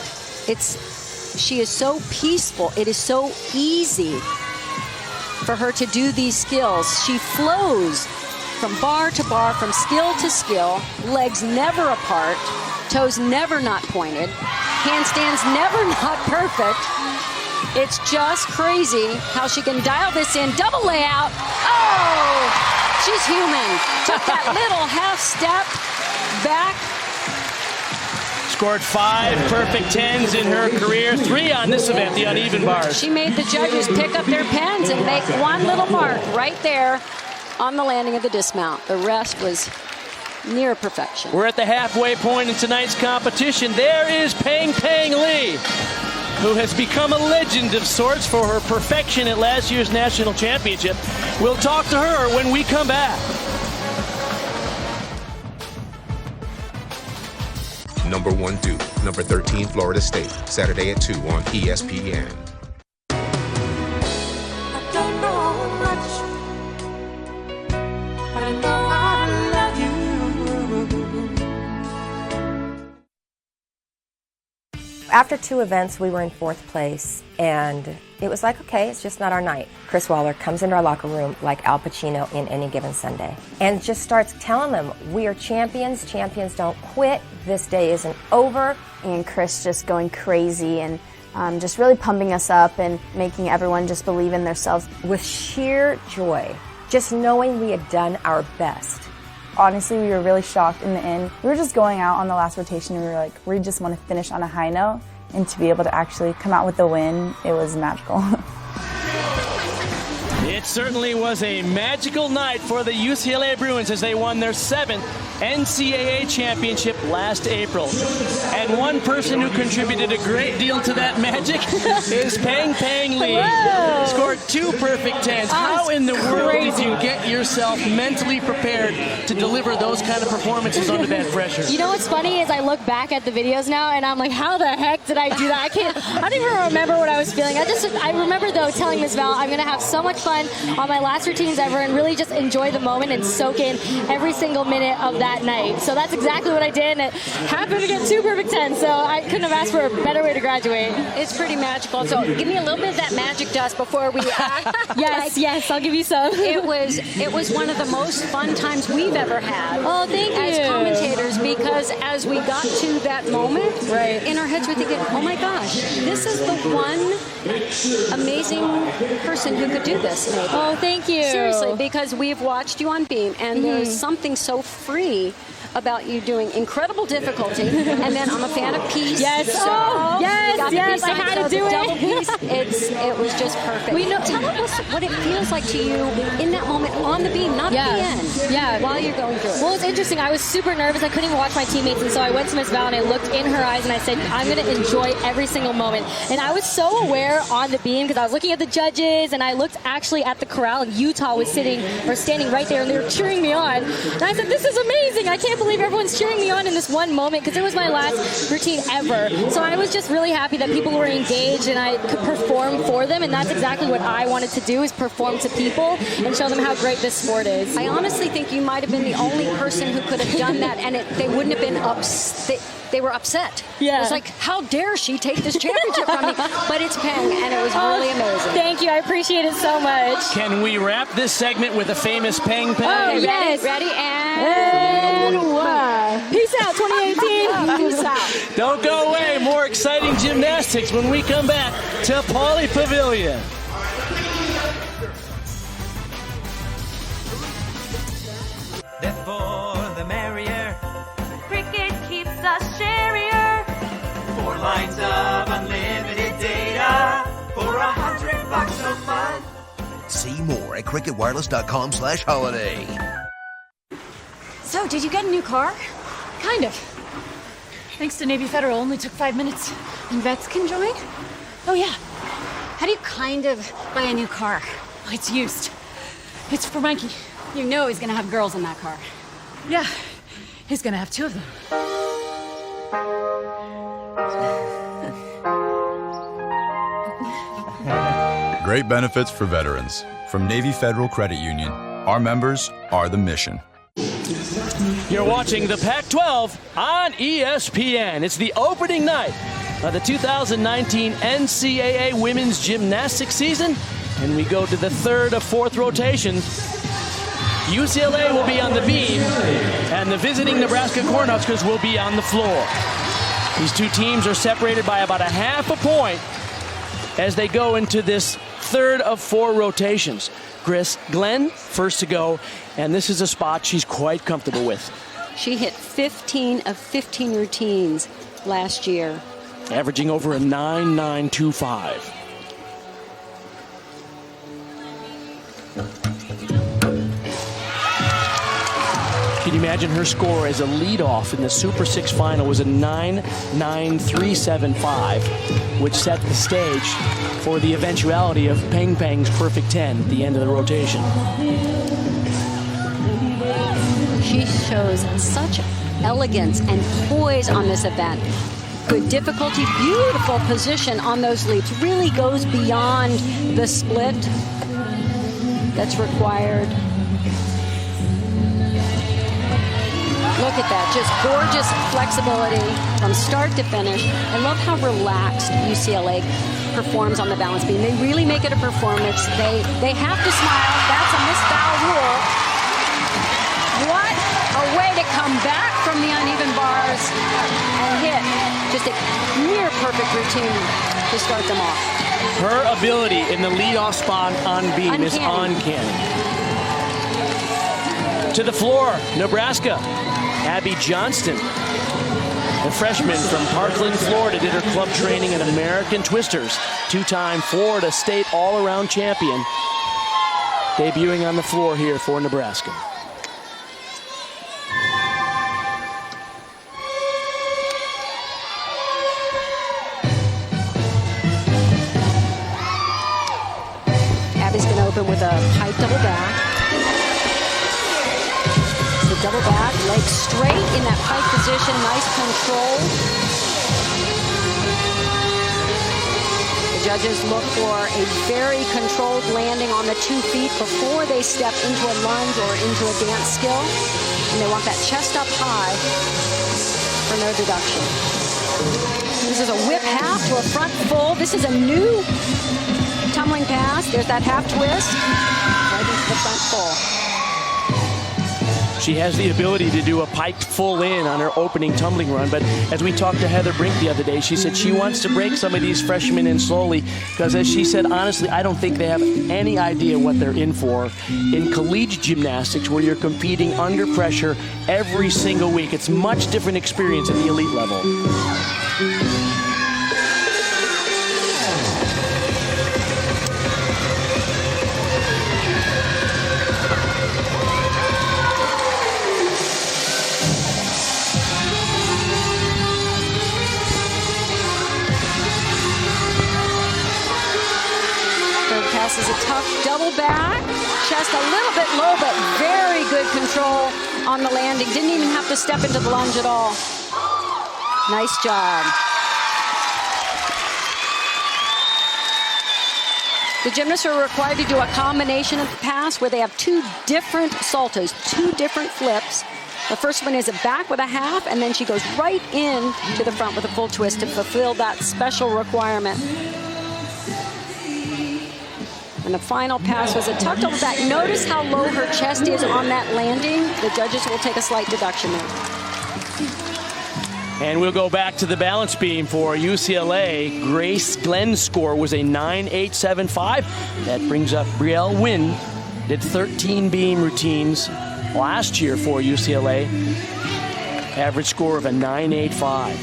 She is so peaceful. It is so easy for her to do these skills. She flows from bar to bar, from skill to skill, legs never apart, toes never not pointed, handstands never not perfect. It's just crazy how she can dial this in. Double layout. Oh! She's human. Took that little half step back. Scored 5 perfect 10s in her career, 3 on this event, the uneven bars. She made the judges pick up their pens and make one little mark right there on the landing of the dismount. The rest was near perfection. We're at the halfway point in tonight's competition. There is Peng Lee, who has become a legend of sorts for her perfection at last year's national championship. We'll talk to her when we come back. Number 1 Duke, number 13 Florida State, Saturday at 2 on ESPN. I don't know much, but I know I love you. After 2 events, we were in 4th place, and it was like, okay, it's just not our night. Chris Waller comes into our locker room like Al Pacino in Any Given Sunday and just starts telling them, we are champions, champions don't quit, this day isn't over. And Chris just going crazy and just really pumping us up and making everyone just believe in themselves. With sheer joy, just knowing we had done our best. Honestly, we were really shocked in the end. We were just going out on the last rotation and we were like, we just want to finish on a high note, and to be able to actually come out with the win, it was magical. It certainly was a magical night for the UCLA Bruins as they won their 7th NCAA championship last April. And one person who contributed a great deal to that magic is Peng Lee. Whoa. Scored 2 perfect 10s. How in the world did you get yourself mentally prepared to deliver those kind of performances under that pressure? You know what's funny is I look back at the videos now and I'm like, how the heck did I do that? I don't even remember what I was feeling. I remember though telling Ms. Val, I'm going to have so much fun. on my last routines ever and really just enjoy the moment and soak in every single minute of that night. So that's exactly what I did, and it happened to get 2 perfect 10s, so I couldn't have asked for a better way to graduate. It's pretty magical. So give me a little bit of that magic dust before we Yes, I'll give you some. It was one of the most fun times we've ever had. Oh, thank you. As commentators, because as we got to that moment, in our heads we're thinking, oh my gosh, this is the one amazing person who could do this, maybe. Oh, thank you. Seriously, because we've watched you on beam, and there's something so free about you doing incredible difficulty, and then I'm a fan of peace. Yes, so yes, I had to do it. Double piece, it was just perfect. Tell us what it feels like to you in that moment on the beam, not at the end. Yeah, while you're going through it. Well, it's interesting. I was super nervous. I couldn't even watch my teammates, and so I went to Miss Val and I looked in her eyes and I said, I'm going to enjoy every single moment. And I was so aware on the beam because I was looking at the judges, and I looked actually at the corral, and Utah was standing right there, and they were cheering me on. And I said, this is amazing. I can't believe everyone's cheering me on in this one moment, because it was my last routine ever. So I was just really happy that people were engaged and I could perform for them, and that's exactly what I wanted to do, is perform to people and show them how great this sport is. I honestly think you might have been the only person who could have done that, and they wouldn't have been they were upset. Yeah. It was like, how dare she take this championship from me? But it's Peng, and it was really amazing. Thank you. I appreciate it so much. Can we wrap this segment with a famous Peng Peng? Oh, yes. Ready, and peace out, 2018. Peace out. Don't go away. More exciting gymnastics when we come back to Pauley Pavilion. The more the merrier. Cricket keeps us sharier. 4 lines of unlimited data for $100 a month. See more at cricketwireless.com/holiday. So, did you get a new car? Kind of. Thanks to Navy Federal, only took 5 minutes. And vets can join? Oh, yeah. How do you kind of buy a new car? Oh, it's used. It's for Mikey. You know he's going to have girls in that car. Yeah, he's going to have 2 of them. Great benefits for veterans. From Navy Federal Credit Union. Our members are the mission. You're watching the Pac-12 on ESPN. It's the opening night of the 2019 NCAA Women's Gymnastics season, and we go to the 3rd of 4th rotations. UCLA will be on the beam, and the visiting Nebraska Cornhuskers will be on the floor. These 2 teams are separated by about a half a point as they go into this 3rd of 4 rotations. Glenn, first to go, and this is a spot she's quite comfortable with. She hit 15 of 15 routines last year, averaging over a 9.925. Can you imagine her score as a leadoff in the Super 6 final was a 9.9375, which set the stage for the eventuality of Peng Peng's perfect 10 at the end of the rotation. She shows such elegance and poise on this event. Good difficulty, beautiful position on those leaps. Really goes beyond the split that's required. Look at that, just gorgeous flexibility from start to finish. I love how relaxed UCLA performs on the balance beam. They really make it a performance. They have to smile. That's a Miss Val rule. What a way to come back from the uneven bars and hit just a near perfect routine to start them off. Her ability in the leadoff spot on beam is uncanny. To the floor, Nebraska. Abby Johnston, the freshman from Parkland, Florida, did her club training in American Twisters. 2-time Florida State all-around champion, debuting on the floor here for Nebraska. Abby's going to open with a high double back. Double back, leg straight in that pike position, nice control. The The judges look for a very controlled landing on the 2 feet before they step into a lunge or into a dance skill. And they want that chest up high for no deduction. This is a whip half to a front full. This is a new tumbling pass. There's that half twist right into the front full. She has the ability to do a piked full in on her opening tumbling run, but as we talked to Heather Brink the other day, she said she wants to break some of these freshmen in slowly because, as she said, honestly, I don't think they have any idea what they're in for in collegiate gymnastics, where you're competing under pressure every single week. It's a much different experience at the elite level. Is a tough double back, chest a little bit low, but very good control on the landing. Didn't even have to step into the lunge at all. Nice job. The gymnasts are required to do a combination of the pass where they have 2 different saltos, 2 different flips. The first one is a back with a half, and then she goes right in to the front with a full twist to fulfill that special requirement. And the final pass was a tuck double back. Notice how low her chest is on that landing. The judges will take a slight deduction there. And we'll go back to the balance beam for UCLA. Grace Glenn's score was a 9.875. That brings up Brielle Wynn. Did 13 beam routines last year for UCLA. Average score of a 9.85.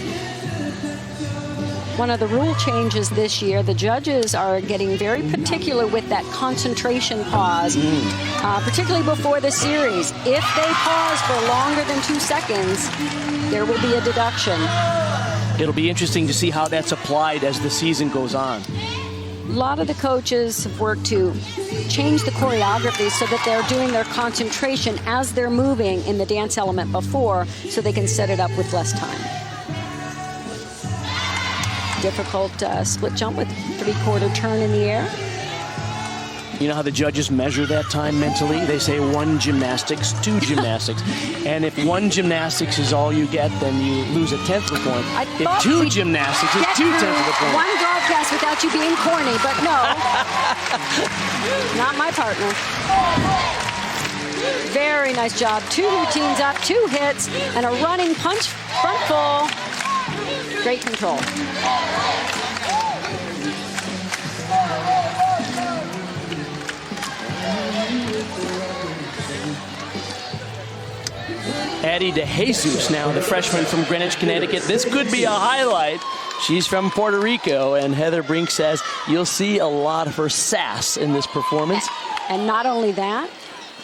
One of the rule changes this year, the judges are getting very particular with that concentration pause, particularly before the series. If they pause for longer than 2 seconds, there will be a deduction. It'll be interesting to see how that's applied as the season goes on. A lot of the coaches have worked to change the choreography so that they're doing their concentration as they're moving in the dance element before, so they can set it up with less time. Difficult split jump with 3/4 turn in the air. You know how the judges measure that time mentally? They say 1 gymnastics, 2 gymnastics. And if 1 gymnastics is all you get, then you lose 1/10 of a point. If 2 gymnastics is 2/10 of a point. One broadcast without you being corny, but no. Not my partner. Very nice job. 2 routines up, 2 hits, and a running punch front full. Great control. Addie DeJesus now, the freshman from Greenwich, Connecticut. This could be a highlight. She's from Puerto Rico, and Heather Brink says you'll see a lot of her sass in this performance. And not only that,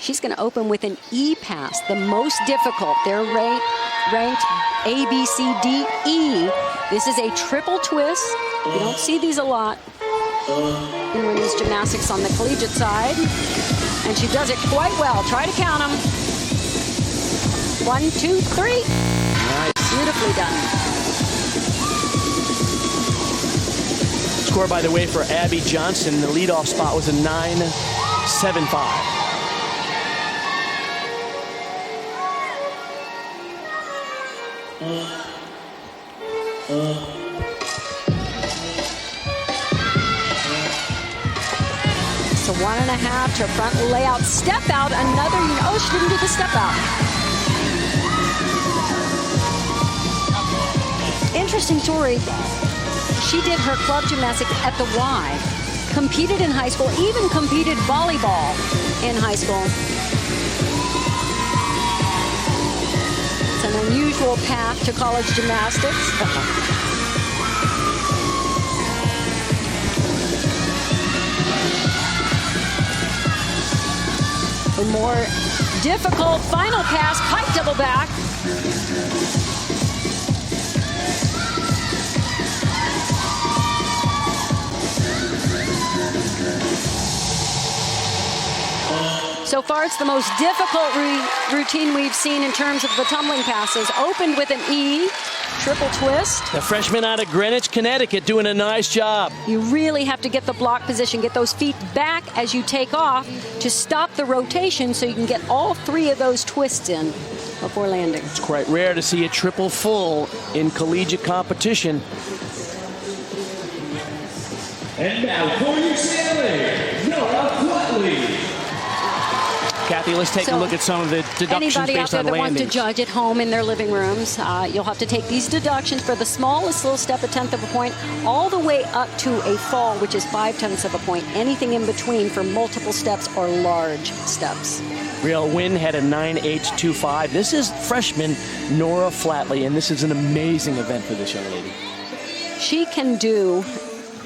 she's going to open with an E pass, the most difficult. They're ranked A, B, C, D, E. This is a triple twist. You don't see these a lot in women's gymnastics on the collegiate side. And she does it quite well. Try to count them. 1, 2, 3. Nice. Beautifully done. Score, by the way, for Abby Johnson. The leadoff spot was a 9.75. So 1.5 to front layout, step out, another, oh, she didn't do the step out. Interesting story. She did her club gymnastics at the Y, competed in high school, even competed volleyball in high school. It's an unusual path to college gymnastics. A more difficult final pass, pike double back. So far, it's the most difficult routine we've seen in terms of the tumbling passes. Opened with an E, triple twist. The freshman out of Greenwich, Connecticut, doing a nice job. You really have to get the block position, get those feet back as you take off to stop the rotation so you can get all 3 of those twists in before landing. It's quite rare to see a triple full in collegiate competition. And now for UCLA, Nora Flatley. Kathy, let's take a look at some of the deductions anybody out based there on that wants to landings. judge at home in their living rooms, you'll have to take these deductions for the smallest little step, 1/10 of a point, all the way up to a fall, which is 5/10 of a point. Anything in between for multiple steps or large steps. Real Wynn had a 9.825. This is freshman Nora Flatley, and this is an amazing event for this young lady. She can do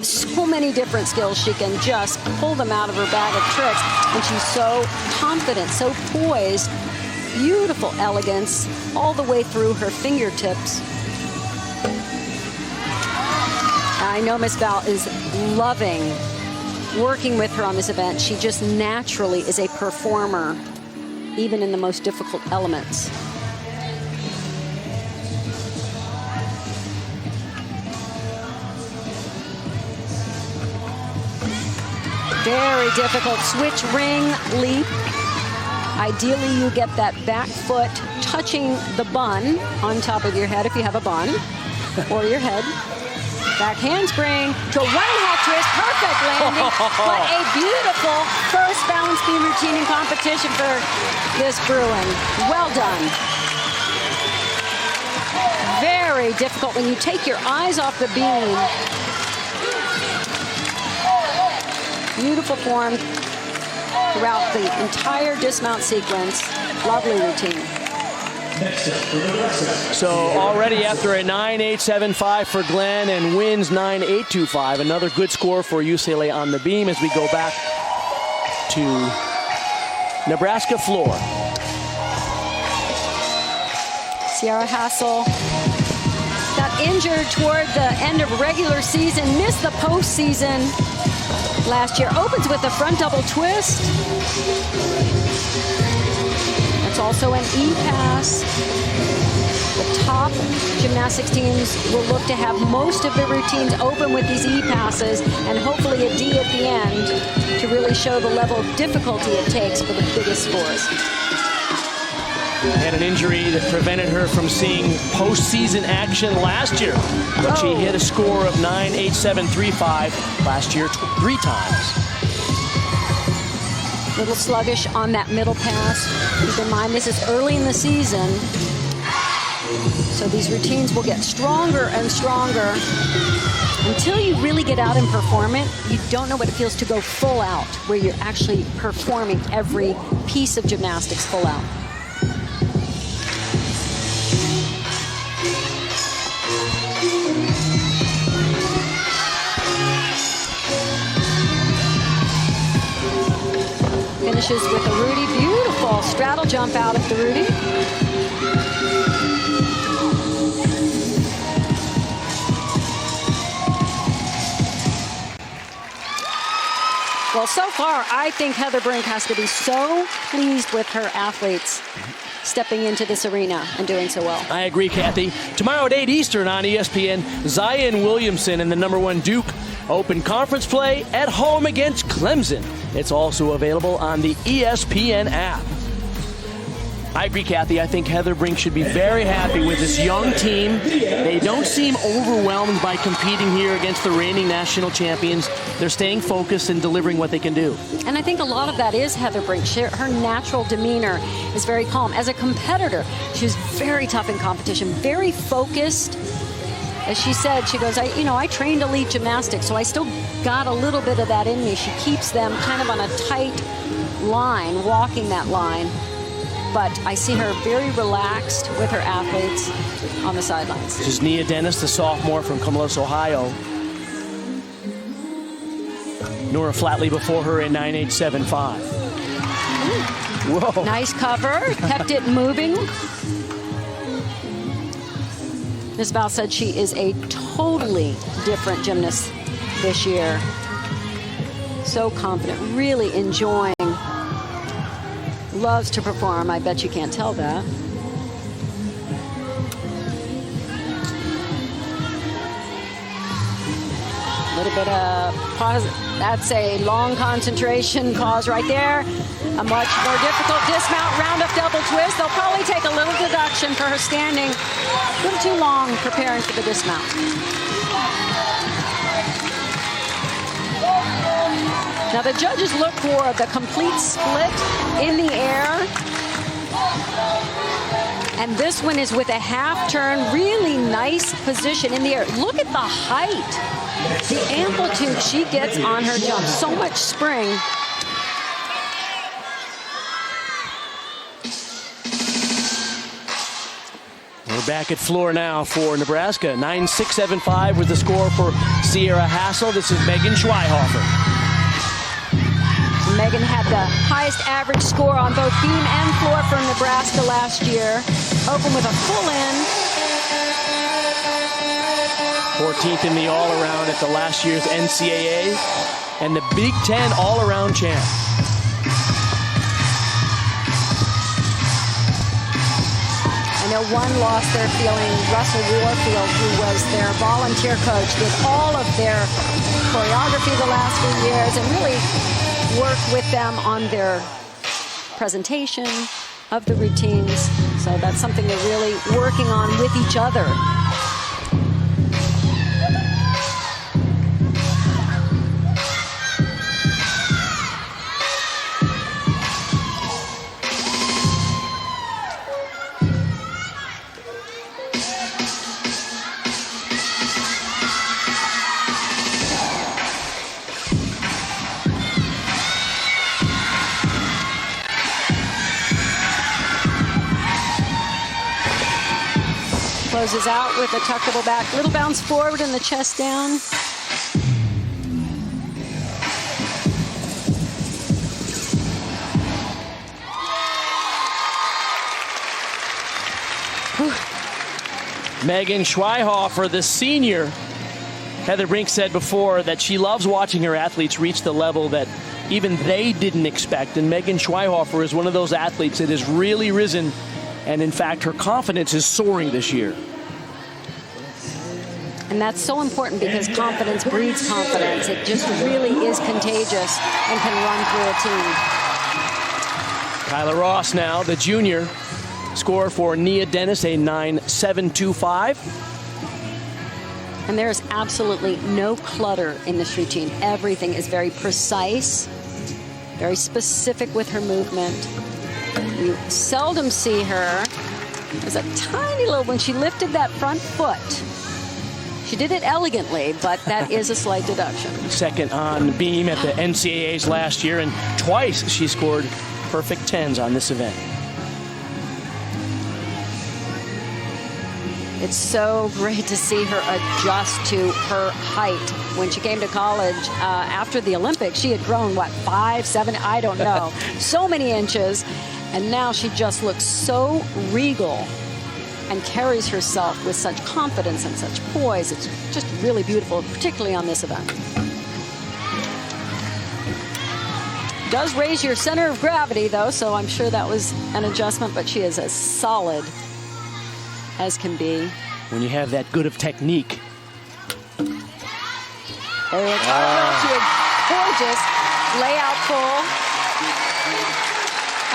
so many different skills. She can just pull them out of her bag of tricks, and she's so confident, so poised, beautiful elegance all the way through her fingertips. I know Miss Val is loving working with her on this event. She just naturally is a performer, even in the most difficult elements. Very difficult switch ring leap. Ideally, you get that back foot touching the bun on top of your head if you have a bun, or your head. Back handspring to a 1.5 twist, perfect landing. What a beautiful first balance beam routine in competition for this Bruin. Well done. Very difficult when you take your eyes off the beam. Beautiful form throughout the entire dismount sequence. Lovely routine. So already after a 9.875 for Glenn and Wynn's 9.825, another good score for UCLA on the beam as we go back to Nebraska floor. Sierra Hassel got injured toward the end of regular season, missed the postseason last year. Opens with a front double twist. That's also an E-pass. The top gymnastics teams will look to have most of the routines open with these E-passes and hopefully a D at the end to really show the level of difficulty it takes for the biggest scores. Had an injury that prevented her from seeing postseason action last year, but she hit a score of 9.8735 last year 3 times. Little sluggish on that middle pass. Keep in mind, this is early in the season, so these routines will get stronger and stronger. Until you really get out and perform it, you don't know what it feels to go full out, where you're actually performing every piece of gymnastics full out. Finishes with a Rudy. Beautiful straddle jump out of the Rudy. Well, so far, I think Heather Brink has to be so pleased with her athletes stepping into this arena and doing so well. I agree, Kathy. Tomorrow at 8 Eastern on ESPN, Zion Williamson and the #1 Duke open conference play at home against Clemson. It's also available on the ESPN app. I agree, Kathy. I think Heather Brink should be very happy with this young team. They don't seem overwhelmed by competing here against the reigning national champions. They're staying focused and delivering what they can do. And I think a lot of that is Heather Brink. Her natural demeanor is very calm. As a competitor, she was very tough in competition, very focused. As she said, she goes, I trained elite gymnastics, so I still got a little bit of that in me. She keeps them kind of on a tight line, walking that line. But I see her very relaxed with her athletes on the sidelines. This is Nia Dennis, the sophomore from Columbus, Ohio. Nora Flatley before her in 9.875. Whoa. Nice cover, kept it moving. Ms. Val said she is a totally different gymnast this year. So confident, really enjoying. Loves to perform. I bet you can't tell that. little bit of pause. That's a long concentration pause right there. A much more difficult dismount, round-up double twist. They'll probably take a little deduction for her standing a little too long preparing for the dismount. Now the judges look for the complete split in the air. And this one is with a half turn, really nice position in the air. Look at the height, the amplitude she gets on her jump. So much spring. We're back at floor now for Nebraska. 9.675 was the score for Sierra Hassel. This is Megan Schweihofer. Megan had the highest average score on both beam and floor for Nebraska last year. Open with a full in. 14th in the all-around at the last year's NCAA and the Big Ten all-around champ. I know one loss they're feeling. Russell Warfield, who was their volunteer coach, did all of their choreography the last few years and really worked with them on their presentation of the routines. So that's something they're really working on with each other. Closes out with a tuckable back. Little bounce forward and the chest down. Megan Schweihofer, the senior. Heather Brink said before that she loves watching her athletes reach the level that even they didn't expect. And Megan Schweihofer is one of those athletes that has really risen. And in fact, her confidence is soaring this year. And that's so important because confidence breeds confidence. It just really is contagious and can run through a team. Kyla Ross now, the junior. Score for Nia Dennis, a 9.725. And there's absolutely no clutter in this routine. Everything is very precise, very specific with her movement. You seldom see her. There's a tiny little, when she lifted that front foot, she did it elegantly, but that is a slight deduction. Second on beam at the NCAAs last year, and twice she scored perfect 10s on this event. It's so great to see her adjust to her height. When she came to college after the Olympics, she had grown, what, 5, 7, I don't know, so many inches. And now she just looks so regal and carries herself with such confidence and such poise. It's just really beautiful, particularly on this event. Does raise your center of gravity, though, so I'm sure that was an adjustment, but she is as solid as can be. When you have that good of technique. There it's gorgeous layout full.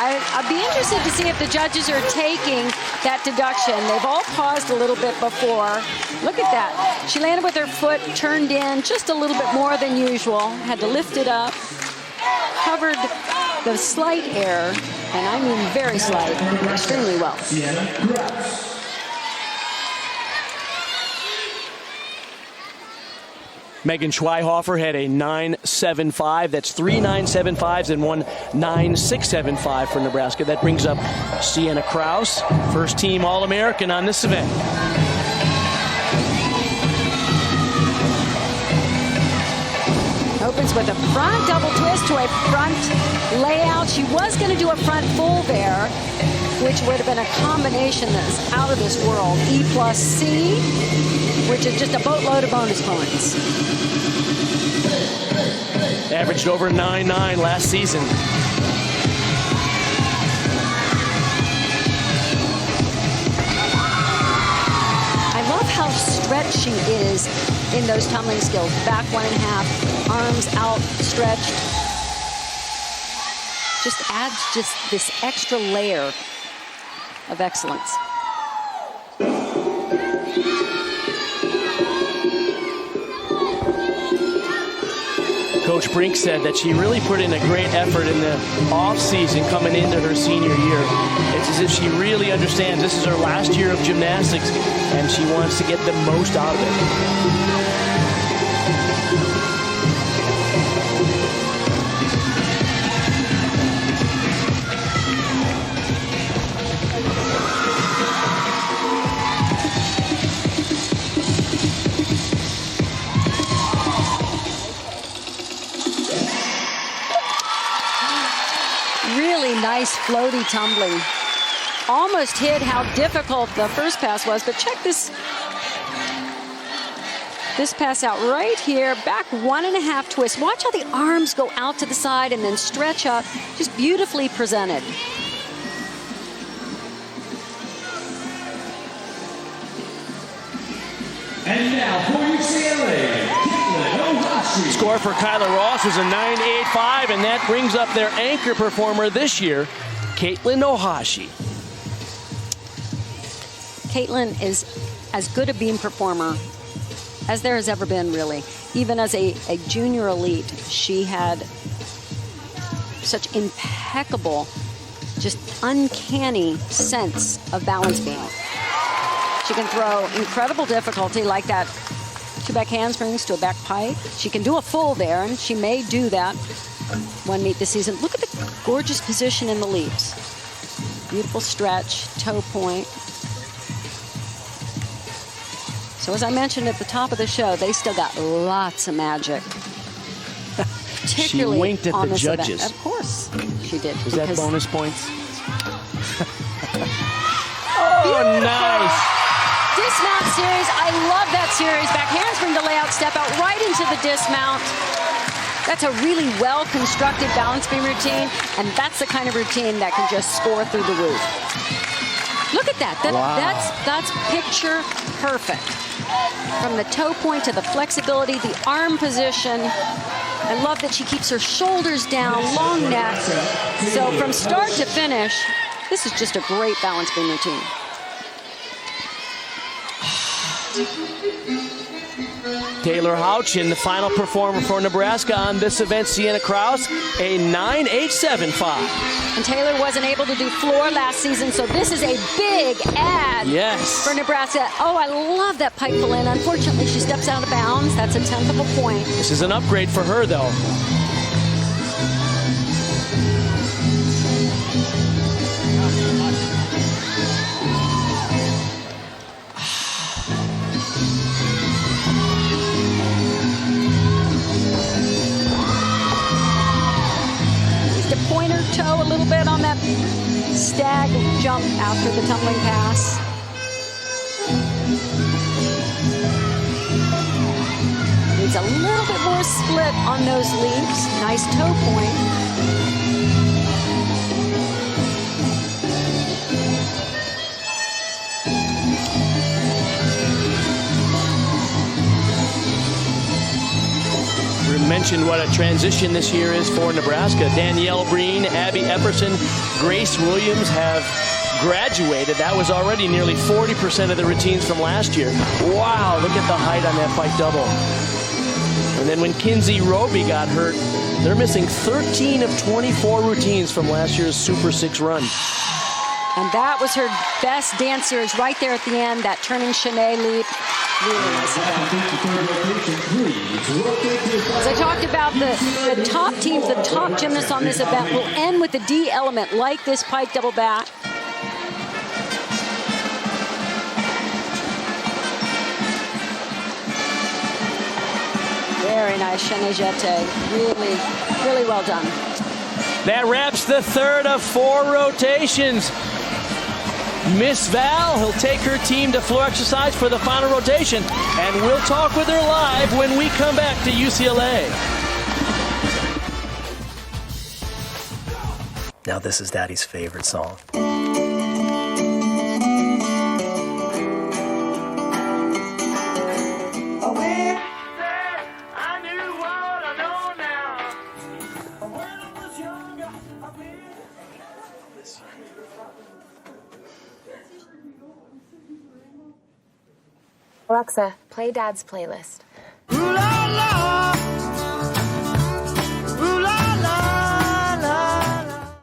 I'd be interested to see if the judges are taking that deduction. They've all paused a little bit before. Look at that. She landed with her foot turned in just a little bit more than usual. Had to lift it up. Covered the slight error, and I mean very slight, extremely well. Megan Schweihofer had a 9.75. That's 3 9.75s and one 9.675 for Nebraska. That brings up Sienna Kraus, first team All-American on this event. Opens with a front double twist to a front layout. She was going to do a front full there, which would have been a combination that's out of this world. E plus C, which is just a boatload of bonus points. Averaged over 9.9 last season. I love how stretched she is in those tumbling skills. Back 1.5, arms outstretched. Just adds just this extra layer of excellence. Coach Brink said that she really put in a great effort in the off-season coming into her senior year. It's as if she really understands this is her last year of gymnastics, and she wants to get the most out of it. Nice floaty tumbling. Almost hid how difficult the first pass was, but check this pass out right here. Back 1.5 twist. Watch how the arms go out to the side and then stretch up. Just beautifully presented. And now for UCLA, Score for Kyla Ross was a 9.85, and that brings up their anchor performer this year, Caitlin Ohashi. Caitlin is as good a beam performer as there has ever been, really. Even as a junior elite, she had such impeccable, just uncanny sense of balance beam. She can throw incredible difficulty like that. 2 back handsprings to a back pike. She can do a full there, and she may do that one meet this season. Look at the gorgeous position in the leaps. Beautiful stretch, toe point. So as I mentioned at the top of the show, they still got lots of magic. She winked at the judges. Event. Of course she did. Was that bonus points? Oh, nice. Dismount series, I love that series. Back handspring to layout, step out right into the dismount. That's a really well-constructed balance beam routine, and that's the kind of routine that can just score through the roof. Look at that. Wow. That's picture perfect. From the toe point to the flexibility, the arm position. I love that she keeps her shoulders down, long neck. So from start to finish, this is just a great balance beam routine. Taylor Houchin, the final performer for Nebraska on this event. Sienna Kraus, a 9.875. And Taylor wasn't able to do floor last season, so this is a big add for Nebraska. Oh, I love that pike pull in. Unfortunately, she steps out of bounds. That's a 1/10 of a point. This is an upgrade for her, though. Pointer toe a little bit on that stag jump after the tumbling pass. Needs a little bit more split on those leaps. Nice toe point. Mentioned what a transition this year is for Nebraska. Danielle Breen, Abby Epperson, Grace Williams have graduated. That was already nearly 40% of the routines from last year. Wow, look at the height on that pike double. And then when Kinsey Roby got hurt, they're missing 13 of 24 routines from last year's Super 6 run. And that was her best dance series right there at the end, that turning chaîné leap. Really nice event. As I talked about, the top teams, the top gymnasts on this event will end with the D element, like this pike double back. Very nice chaîné jeté. Really, really well done. That wraps the third of 4 rotations. Miss Val, he'll take her team to floor exercise for the final rotation, and we'll talk with her live when we come back to UCLA. Now this is Daddy's favorite song. Away. Alexa, play Dad's playlist. Ooh la la. Ooh la la la la.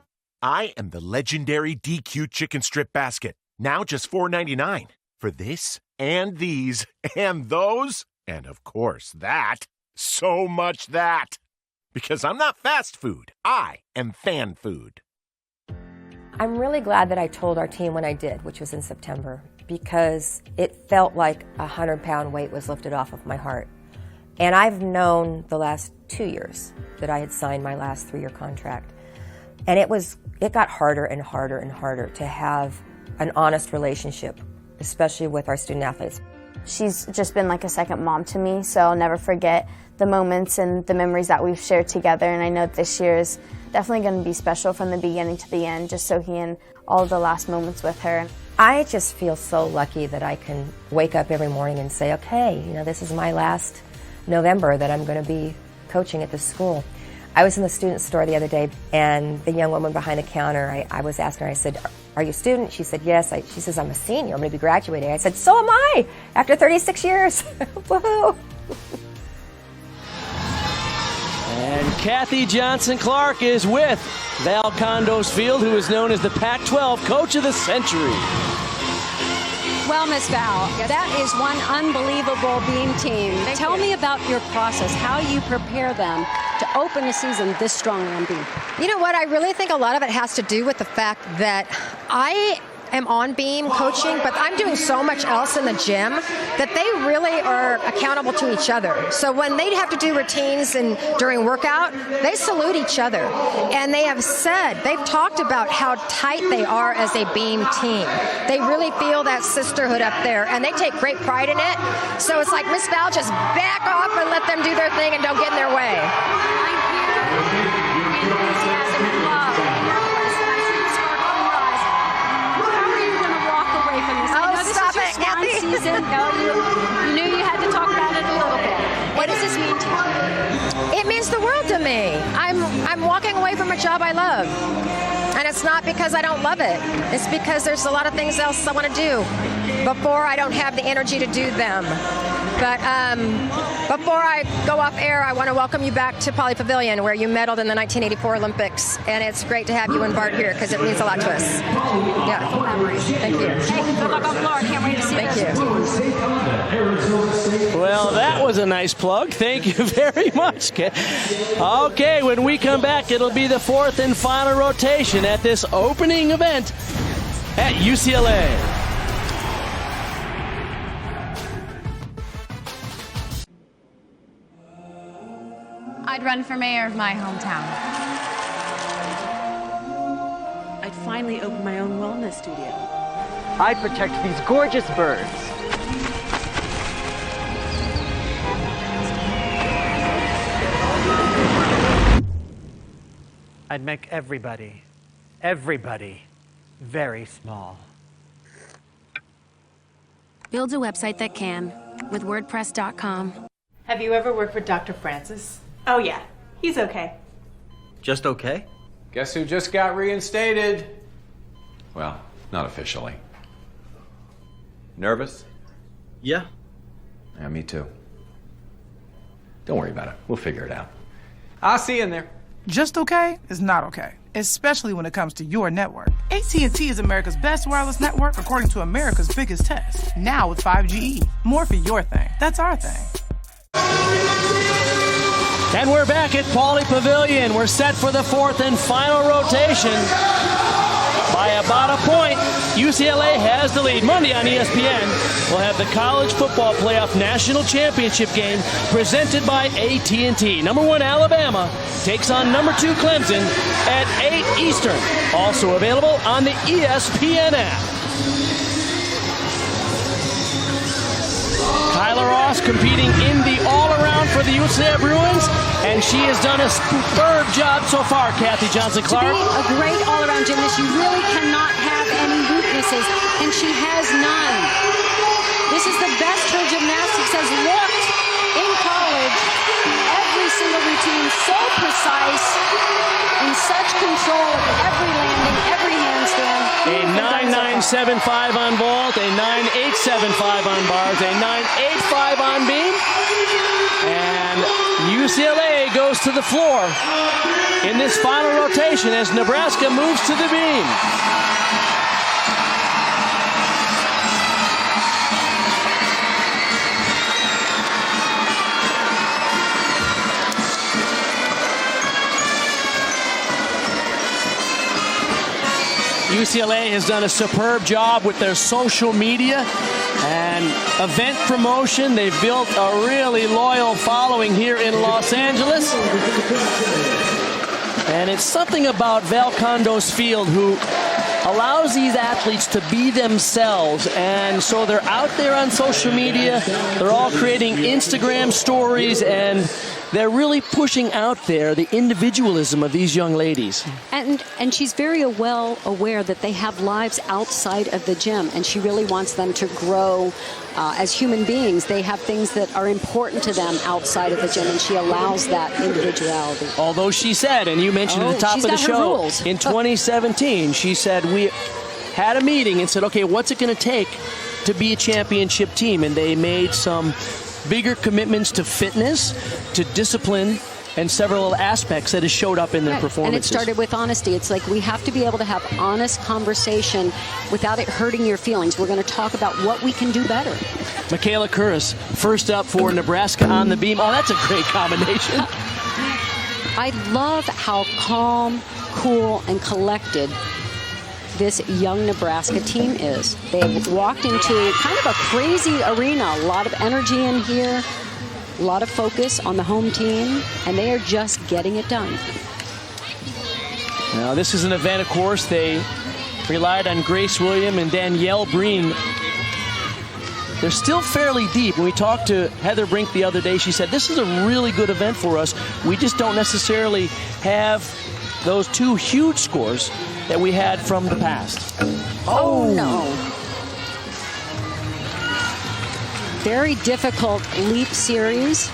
I am the legendary DQ chicken strip basket. Now just $4.99. For this, and these, and those, and of course that. So much that. Because I'm not fast food. I am fan food. I'm really glad that I told our team when I did, which was in September, because it felt like a 100-pound weight was lifted off of my heart. And I've known the last 2 years that I had signed my last 3-year contract. And it got harder and harder and harder to have an honest relationship, especially with our student athletes. She's just been like a second mom to me, so I'll never forget the moments and the memories that we've shared together. And I know this year is definitely going to be special from the beginning to the end, just soaking in all the last moments with her. I just feel so lucky that I can wake up every morning and say, okay, this is my last November that I'm going to be coaching at this school. I was in the student store the other day, and the young woman behind the counter, I was asking her, I said, are you a student? She said, yes. She says, I'm a senior. I'm going to be graduating. I said, so am I, after 36 years. Woohoo! And Kathy Johnson-Clark is with Val Condosfield, who is known as the Pac-12 Coach of the Century. Well, Miss Val, that is one unbelievable beam team. Tell me about your process, how you prepare them to open a season this strong on beam. You know what? I really think a lot of it has to do with the fact that I am on beam coaching, but I'm doing so much else in the gym that they really are accountable to each other. So when they have to do routines and during workout, they salute each other. And they've talked about how tight they are as a beam team. They really feel that sisterhood up there, and they take great pride in it. So it's like, Miss Val, just back off and let them do their thing and don't get in their way. Season. No, you knew you had to talk about it a little bit. What does this mean to you? It means the world to me. I'm walking away from a job I love. And it's not because I don't love it. It's because there's a lot of things else I want to do before I don't have the energy to do them. But before I go off air, I want to welcome you back to Poly Pavilion, where you medaled in the 1984 Olympics. And it's great to have you and Bart here because it means a lot to us. Yeah. Thank you. Hey, good luck on the floor. I can't wait to see Thank you. Well, that was a nice plug. Thank you very much. Okay, when we come back, it'll be the fourth and final rotation at this opening event at UCLA. I'd run for mayor of my hometown. I'd finally open my own wellness studio. I'd protect these gorgeous birds. I'd make everybody very small. Build a website that can with WordPress.com. Have you ever worked with Dr. Francis? Oh, yeah. He's okay. Just okay? Guess who just got reinstated? Well, not officially. Nervous? Yeah. Yeah, me too. Don't worry about it. We'll figure it out. I'll see you in there. Just okay is not okay, especially when it comes to your network. AT&T is America's best wireless network according to America's biggest test. Now with 5GE. More for your thing. That's our thing. And we're back at Pauley Pavilion. We're set for the fourth and final rotation. By about a point, UCLA has the lead. Monday on ESPN, we'll have the College Football Playoff National Championship game presented by AT&T. Number 1 Alabama takes on number 2 Clemson at 8 Eastern. Also available on the ESPN app. Kyla Ross competing in the all-around for the UCLA Bruins, and she has done a superb job so far, Kathy Johnson-Clark. To be a great all-around gymnast, you really cannot have any weaknesses, and she has none. This is the best her gymnastics has looked in college. Every single routine so precise, in such control of every landing, every hand. 9.975 on vault, a 9.875 on bars, a 9.85 on beam. And UCLA goes to the floor in this final rotation as Nebraska moves to the beam. UCLA has done a superb job with their social media and event promotion. They've built a really loyal following here in Los Angeles. And it's something about Val Condos Field who allows these athletes to be themselves. And so they're out there on social media. They're all creating Instagram stories, and they're really pushing out there the individualism of these young ladies. And she's very well aware that they have lives outside of the gym, and she really wants them to grow as human beings. They have things that are important to them outside of the gym, and she allows that individuality. Although she said, and you mentioned at the top of the show, in 2017, she said, we had a meeting and said, okay, what's it going to take to be a championship team? And they made some bigger commitments to fitness, to discipline, and several aspects that has showed up in their performances. And it started with honesty. It's like we have to be able to have honest conversation without it hurting your feelings. We're going to talk about what we can do better. Michaela Curris, first up for Nebraska on the beam. Oh, that's a great combination. I love how calm, cool, and collected this young Nebraska team is. They walked into kind of a crazy arena, a lot of energy in here, a lot of focus on the home team, and they are just getting it done. Now, this is an event, of course, they relied on Grace William and Danielle Breen. They're still fairly deep. When we talked to Heather Brink the other day, she said, this is a really good event for us. We just don't necessarily have those two huge scores that we had from the past. Oh no. Very difficult leap series.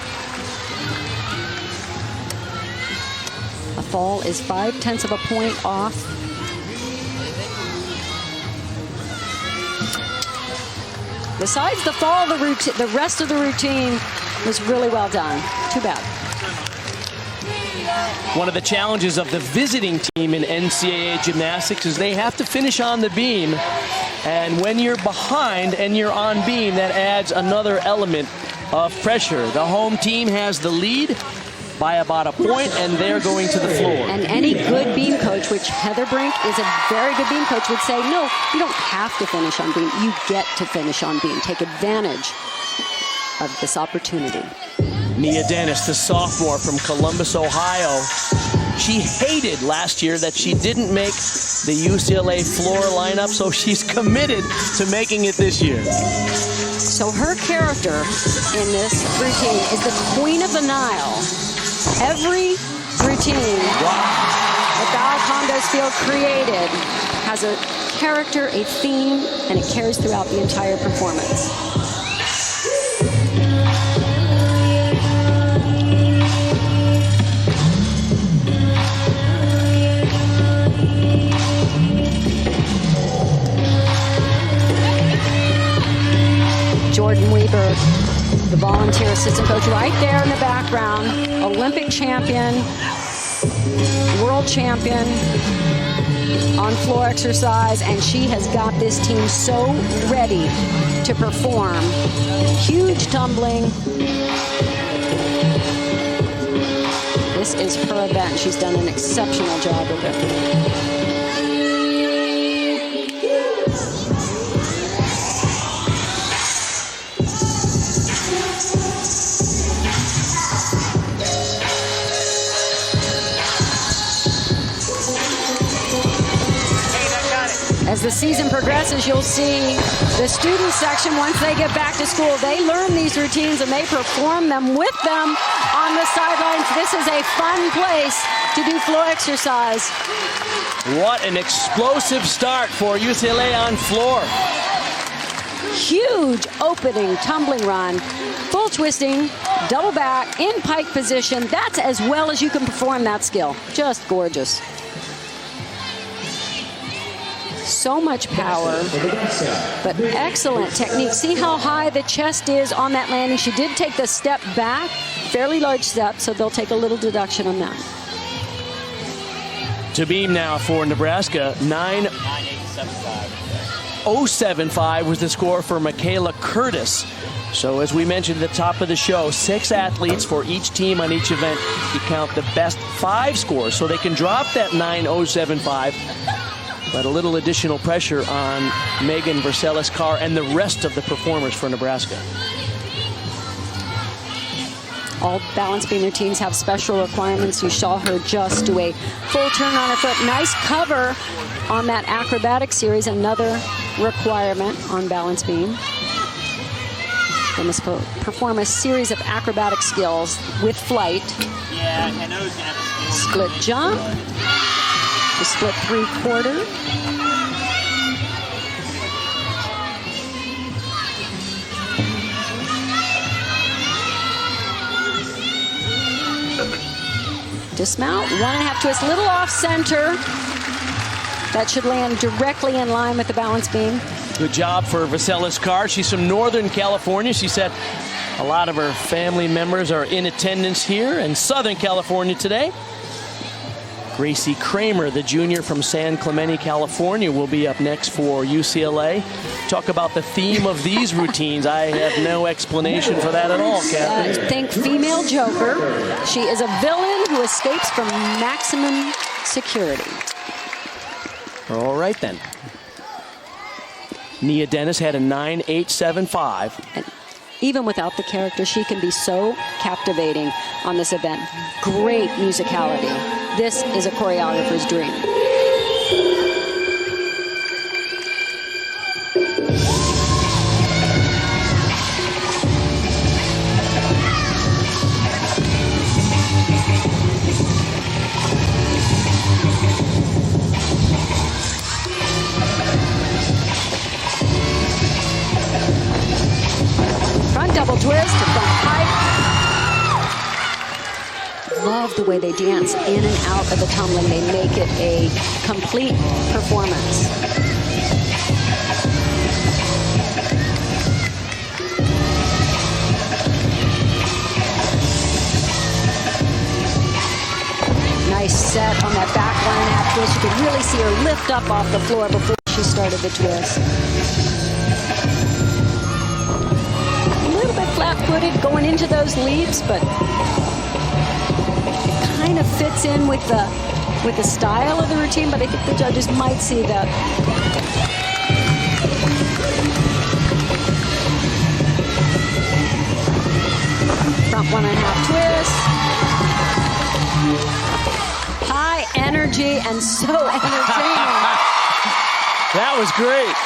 A fall is 0.5 of a point off. Besides the fall, the rest of the routine was really well done. Too bad. One of the challenges of the visiting team in NCAA gymnastics is they have to finish on the beam. And when you're behind and you're on beam, that adds another element of pressure. The home team has the lead by about a point, and they're going to the floor. And any good beam coach, which Heather Brink is a very good beam coach, would say, no, you don't have to finish on beam. You get to finish on beam. Take advantage of this opportunity. Nia Dennis, the sophomore from Columbus, Ohio. She hated last year that she didn't make the UCLA floor lineup, so she's committed to making it this year. So her character in this routine is the Queen of the Nile. Every routine that Val Condos Field created has a character, a theme, and it carries throughout the entire performance. Jordan Weaver, the volunteer assistant coach, right there in the background, Olympic champion, world champion on floor exercise, and she has got this team so ready to perform. Huge tumbling. This is her event. She's done an exceptional job with it. As the season progresses, you'll see the student section, once they get back to school, they learn these routines and they perform them with them on the sidelines. This is a fun place to do floor exercise. What an explosive start for UCLA on floor. Huge opening tumbling run, full twisting, double back, in pike position. That's as well as you can perform that skill. Just gorgeous. So much power, but excellent technique. See how high the chest is on that landing. She did take the step back, fairly large step, so they'll take a little deduction on that. To beam now for Nebraska, 9.075 was the score for Michaela Curtis. So as we mentioned at the top of the show, 6 athletes for each team on each event. You count the best 5 scores, so they can drop that 9.075. But a little additional pressure on Megan Vercelis-Carr and the rest of the performers for Nebraska. All balance beam routines have special requirements. You saw her just do a full turn on her foot. Nice cover on that acrobatic series, another requirement on balance beam. They must perform a series of acrobatic skills with flight. Split jump, the split 3/4. Dismount, 1.5 twist, little off center. That should land directly in line with the balance beam. Good job for Vercelis-Carr. She's from Northern California. She said a lot of her family members are in attendance here in Southern California today. Gracie Kramer, the junior from San Clemente, California, will be up next for UCLA. Talk about the theme of these routines. I have no explanation for that at all, Kathy. Think female Joker. She is a villain who escapes from maximum security. All right, then. Nia Dennis had a 9.875. And even without the character, she can be so captivating on this event. Great musicality. This is a choreographer's dream. Front double twist to front pike. Love the way they dance in and out of the tumbling. They make it a complete performance. Nice set on that back 1.5 twist. You could really see her lift up off the floor before she started the twist. A little bit flat-footed going into those leaps, but kind of fits in with the style of the routine, but I think the judges might see that. Front 1.5 twist. High energy and so entertaining. That was great.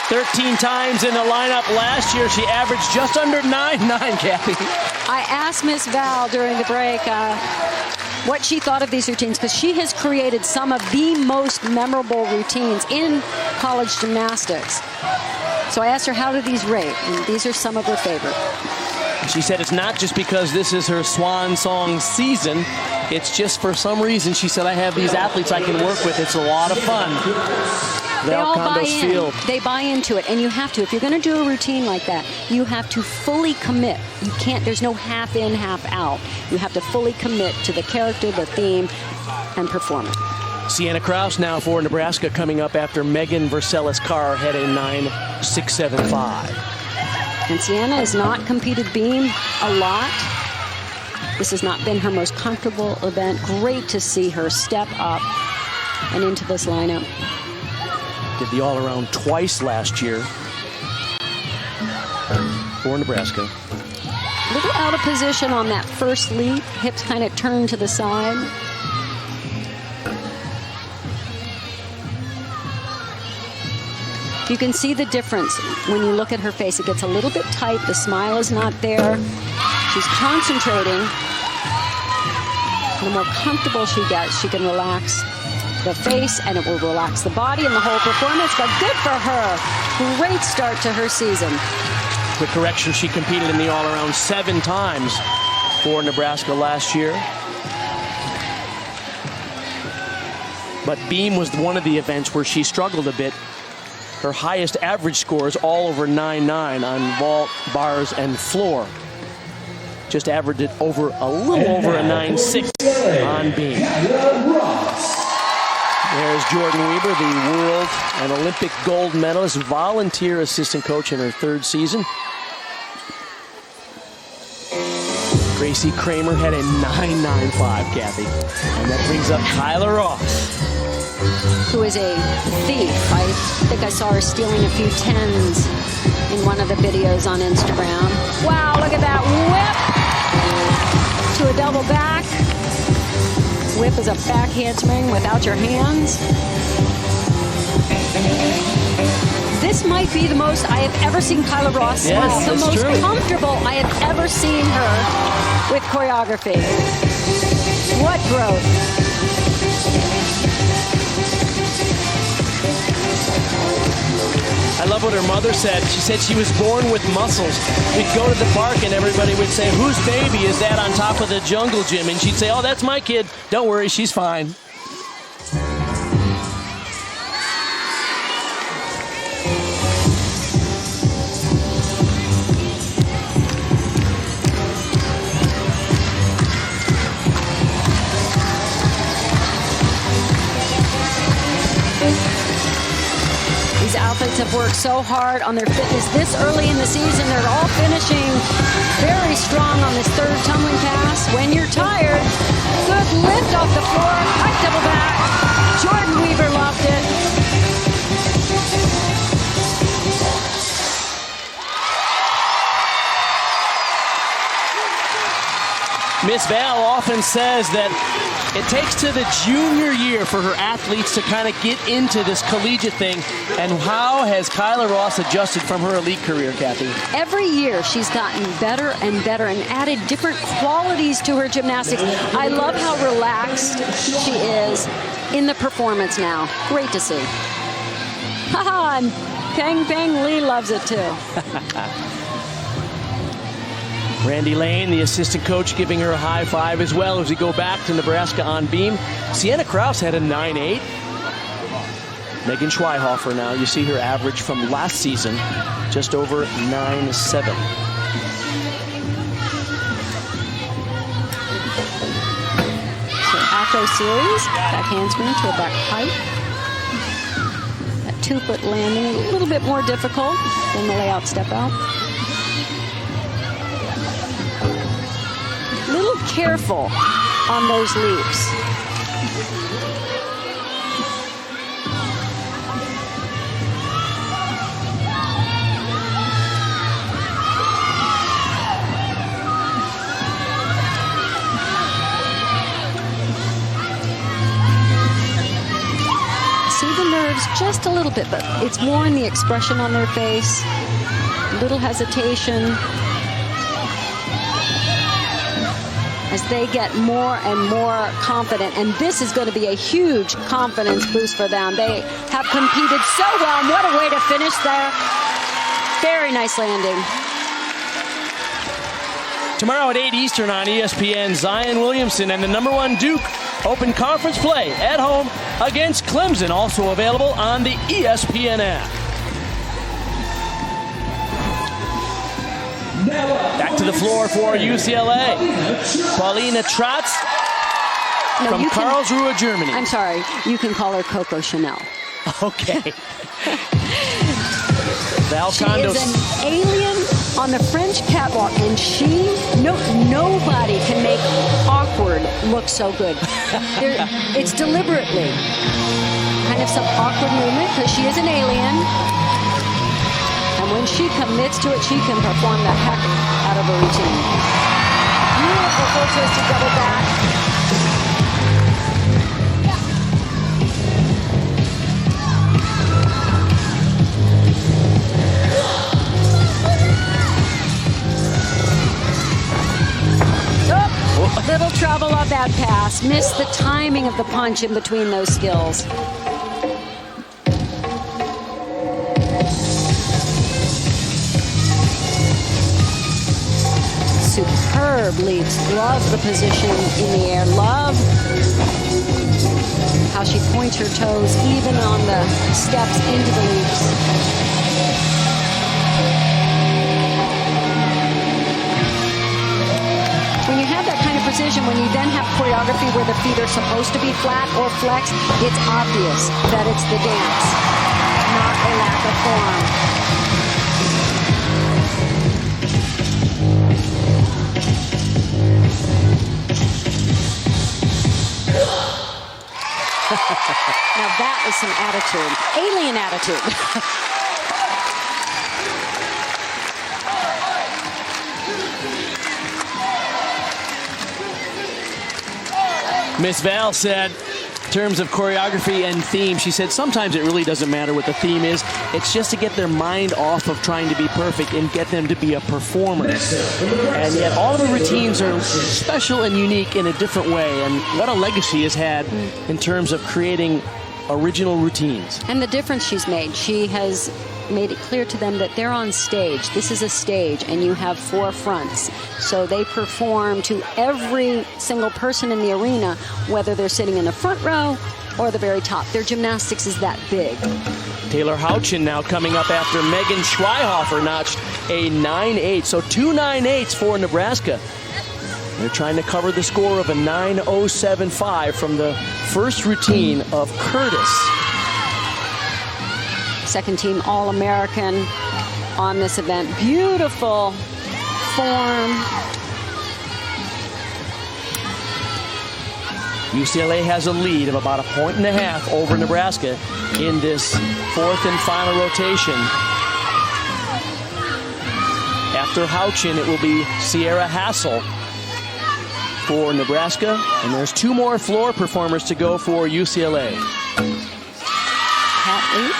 13 times in the lineup last year. She averaged just under 9.9, Kathy. I asked Miss Val during the break what she thought of these routines, because she has created some of the most memorable routines in college gymnastics. So I asked her, how do these rate? And these are some of her favorite. She said it's not just because this is her swan song season. It's just for some reason, she said, I have these athletes I can work with. It's a lot of fun. They all buy in. They buy into it, and you have to. If you're going to do a routine like that, you have to fully commit. You can't, there's no half in, half out. You have to fully commit to the character, the theme, and perform it. Sienna Kraus now for Nebraska, coming up after Megan Vercelis-Carr had a 9.675. And Sienna has not competed beam a lot. This has not been her most comfortable event. Great to see her step up and into this lineup. Did the all-around twice last year for Nebraska. A little out of position on that first leap. Hips kind of turned to the side. You can see the difference when you look at her face. It gets a little bit tight. The smile is not there. She's concentrating. The more comfortable she gets, she can relax the face, and it will relax the body and the whole performance. But good for her. Great start to her season. Quick correction, she competed in the all-around 7 times for Nebraska last year. but beam was one of the events where she struggled a bit. Her highest average score is all over 9.9 on vault, bars, and floor. Just averaged it over a little over a 9.6 on beam. There's Jordan Weber, the world and Olympic gold medalist, volunteer assistant coach in her 3rd season. Gracie Kramer had a 9.95, Kathy. And that brings up Kyla Ross, who is a thief. I think I saw her stealing a few 10s in one of the videos on Instagram. Wow, look at that whip to a double back. Whip is a back handspring without your hands. This might be the most I have ever seen Kyla Ross. Yes, the most true. comfortable I have ever seen her with choreography. What growth. I love what her mother said. She said she was born with muscles. We'd go to the park and everybody would say, whose baby is that on top of the jungle gym? And she'd say, oh, that's my kid. Don't worry, she's fine. These athletes have worked so hard on their fitness this early in the season. They're all finishing very strong on this 3rd tumbling pass. When you're tired, good lift off the floor, high double back. Jordan Weber loved it. Miss Val often says that it takes to the junior year for her athletes to kind of get into this collegiate thing. And how has Kyla Ross adjusted from her elite career, Kathy? Every year she's gotten better and better and added different qualities to her gymnastics. I love how relaxed she is in the performance now. Great to see. Haha, and Peng Peng Lee loves it too. Randy Lane, the assistant coach, giving her a high five as well as we go back to Nebraska on beam. Sienna Krause had a 9.8. Megan Schweihofer now, you see her average from last season, just over 9.7. So Acro series, back handspring to a back pipe. That 2-foot landing, a little bit more difficult than the layout step out. Little careful on those leaps. See the nerves just a little bit, but it's more in the expression on their face. Little hesitation. As they get more and more confident. And this is going to be a huge confidence boost for them. They have competed so well. And what a way to finish there. Very nice landing. Tomorrow at 8 Eastern on ESPN, Zion Williamson and the #1 Duke open conference play at home against Clemson. Also available on the ESPN app. Back to the floor for UCLA. Paulina Trotz from Karlsruhe, Germany. I'm sorry, you can call her Coco Chanel. Okay. Val She Condos. is an alien on the French catwalk, and nobody can make awkward look so good. It's deliberately kind of some awkward movement because she is an alien. And when she commits to it, she can perform the heck out of her routine. Beautiful full twisted double back. Oh, little trouble on that pass. Missed the timing of the punch in between those skills. Superb leaps. Love the position in the air. Love how she points her toes even on the steps into the leaps. When you have that kind of precision, when you then have choreography where the feet are supposed to be flat or flexed, it's obvious that it's the dance, not a lack of form. Now that is some attitude, alien attitude. Miss Val said, in terms of choreography and theme, she said sometimes it really doesn't matter what the theme is. It's just to get their mind off of trying to be perfect and get them to be a performer. And yet all of the routines are special and unique in a different way. And what a legacy has had in terms of creating original routines. And the difference she's made, she has made it clear to them that they're on stage. This is a stage, and you have 4 fronts. So they perform to every single person in the arena, whether they're sitting in the front row or the very top. Their gymnastics is that big. Taylor Houchin now coming up after Megan Schweihofer notched a 9.8. So 2 9.8s for Nebraska. They're trying to cover the score of a 9.075 from the first routine of Curtis. Second team All-American on this event. Beautiful form. UCLA has a lead of about 1.5 points over Nebraska in this 4th and final rotation. After Houchin, it will be Sierra Hassel for Nebraska, and there's 2 more floor performers to go for UCLA. Cat 8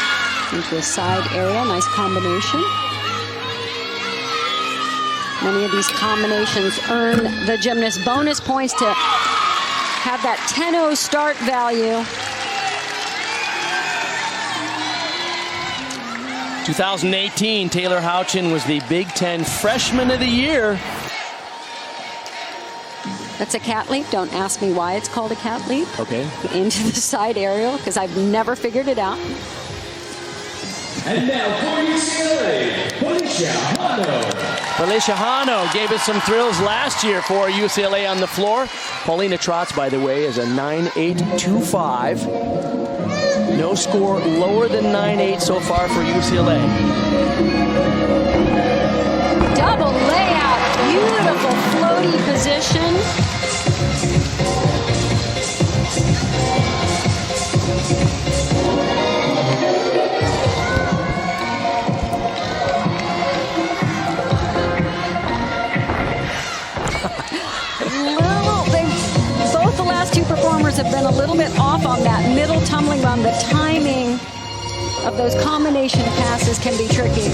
into a side area, nice combination. Many of these combinations earn the gymnast bonus points to have that 10-0 start value. 2018, Taylor Houchin was the Big Ten Freshman of the Year. That's a cat leap. Don't ask me why it's called a cat leap. Okay. Into the side aerial, because I've never figured it out. And now for UCLA, Felicia Hano. Felicia Hano gave us some thrills last year for UCLA on the floor. Paulina Trotz, by the way, is a 9.825. No score lower than 9.8 so far for UCLA. Double layout, beautiful floaty position. Both the last 2 performers have been a little bit off on that middle tumbling run. The timing of those combination passes can be tricky.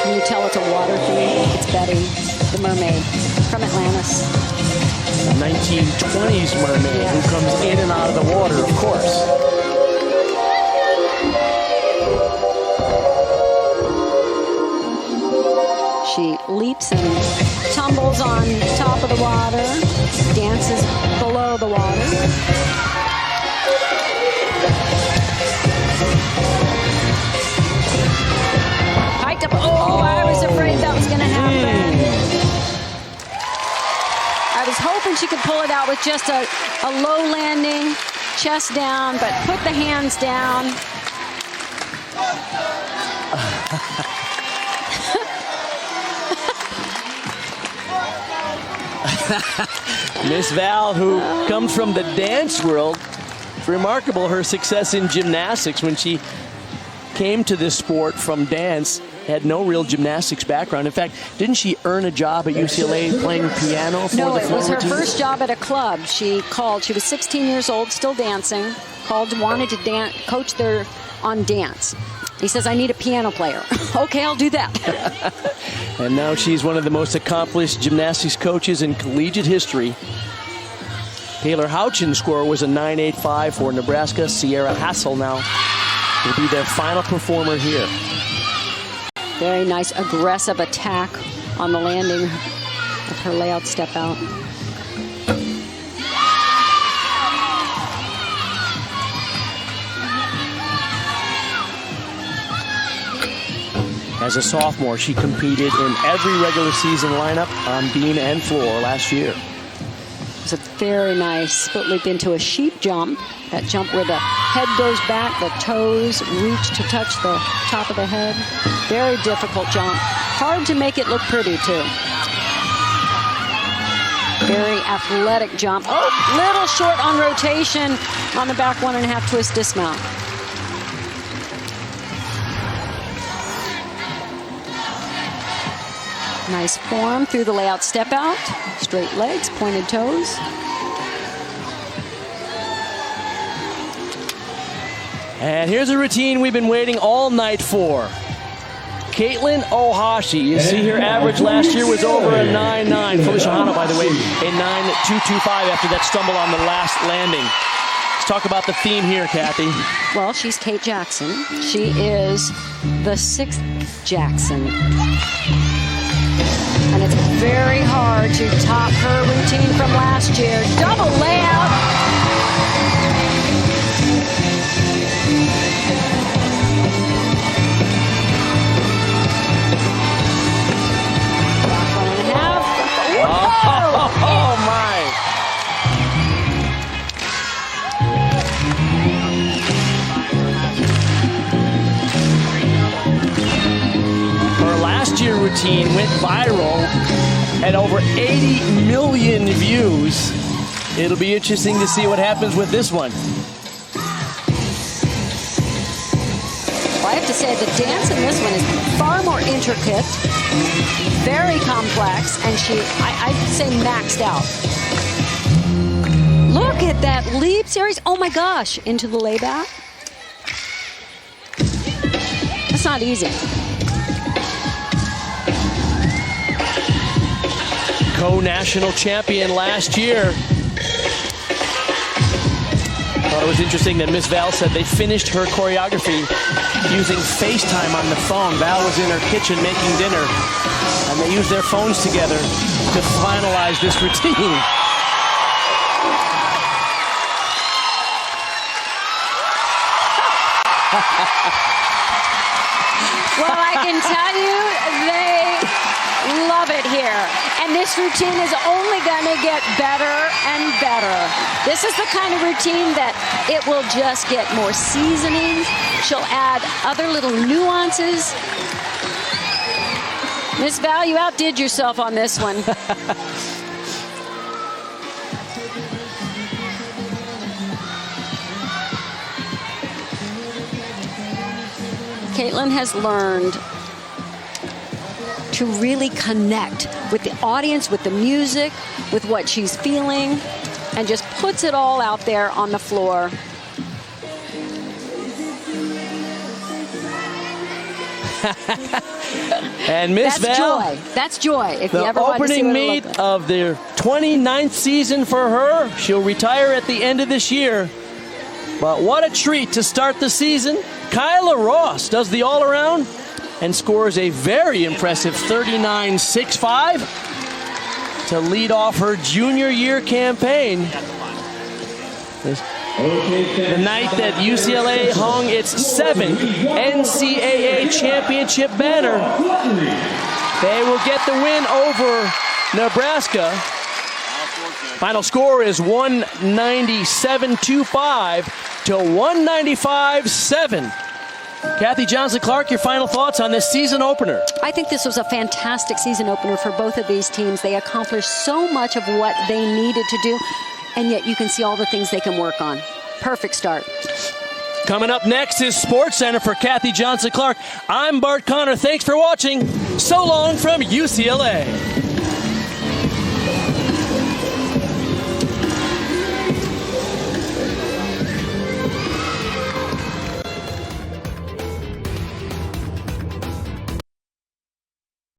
Can you tell it's a water theme? It's Betty, the mermaid from Atlantis. A 1920s mermaid who comes in and out of the water, of course. She leaps and tumbles on top of the water, dances below the water. Hiked up. Oh, I was afraid that was going to happen. I was hoping she could pull it out with just a low landing, chest down, but put the hands down. Miss Val, who comes from the dance world, it's remarkable her success in gymnastics. When she came to this sport from dance, had no real gymnastics background. In fact, didn't she earn a job at UCLA playing piano for the floor? No, it was her routines? first job at a club. She called. She was 16 years old, still dancing. Called, wanted to coach there on dance. He says, I need a piano player. Okay, I'll do that. And now she's one of the most accomplished gymnastics coaches in collegiate history. Taylor Houchin's score was a 9.85 for Nebraska. Sierra Hassel now will be their final performer here. Very nice aggressive attack on the landing of her layout step out. As a sophomore, she competed in every regular season lineup on beam and floor last year. It's a very nice split leap into a sheep jump. That jump where the head goes back, the toes reach to touch the top of the head. Very difficult jump. Hard to make it look pretty, too. Very athletic jump. Oh, little short on rotation on the back 1.5 twist dismount. Nice form through the layout step out. Straight legs, pointed toes. And here's a routine we've been waiting all night for. Caitlin Ohashi. You see her average last year was over a 9.9. Felicia Hano, by the way, a 9.225 after that stumble on the last landing. Let's talk about the theme here, Kathy. Well, she's Kate Jackson. She is the 6th Jackson. And it's very hard to top her routine from last year. Double layout. Oh, my. Her last year routine went viral at over 80 million views. It'll be interesting to see what happens with this one. Well, I have to say the dance in this one is far more intricate, very complex, and I'd say maxed out. Look at that leap series. Oh my gosh, into the layback. That's not easy. Co-national champion last year. Thought it was interesting that Miss Val said they finished her choreography using FaceTime on the phone. Val was in her kitchen making dinner, and they used their phones together to finalize this routine. Well, I can tell you, they love it here. And this routine is only going to get better and better. This is the kind of routine that it will just get more seasoning. She'll add other little nuances. Miss Val, you outdid yourself on this one. Caitlin has learned to really connect with the audience, with the music, with what she's feeling, and just puts it all out there on the floor. And Miss Val, joy. That's joy. If you ever the want to see opening what meet of their 29th season for her. She'll retire at the end of this year. But what a treat to start the season. Kyla Ross does the all-around and scores a very impressive 39.65 to lead off her junior year campaign. The night that UCLA hung its 7th NCAA championship banner. They will get the win over Nebraska. Final score is 197.25 to 195.7. Kathy Johnson-Clark, your final thoughts on this season opener? I think this was a fantastic season opener for both of these teams. They accomplished so much of what they needed to do, and yet you can see all the things they can work on. Perfect start. Coming up next is Sports Center for Kathy Johnson-Clark. I'm Bart Connor. Thanks for watching. So long from UCLA.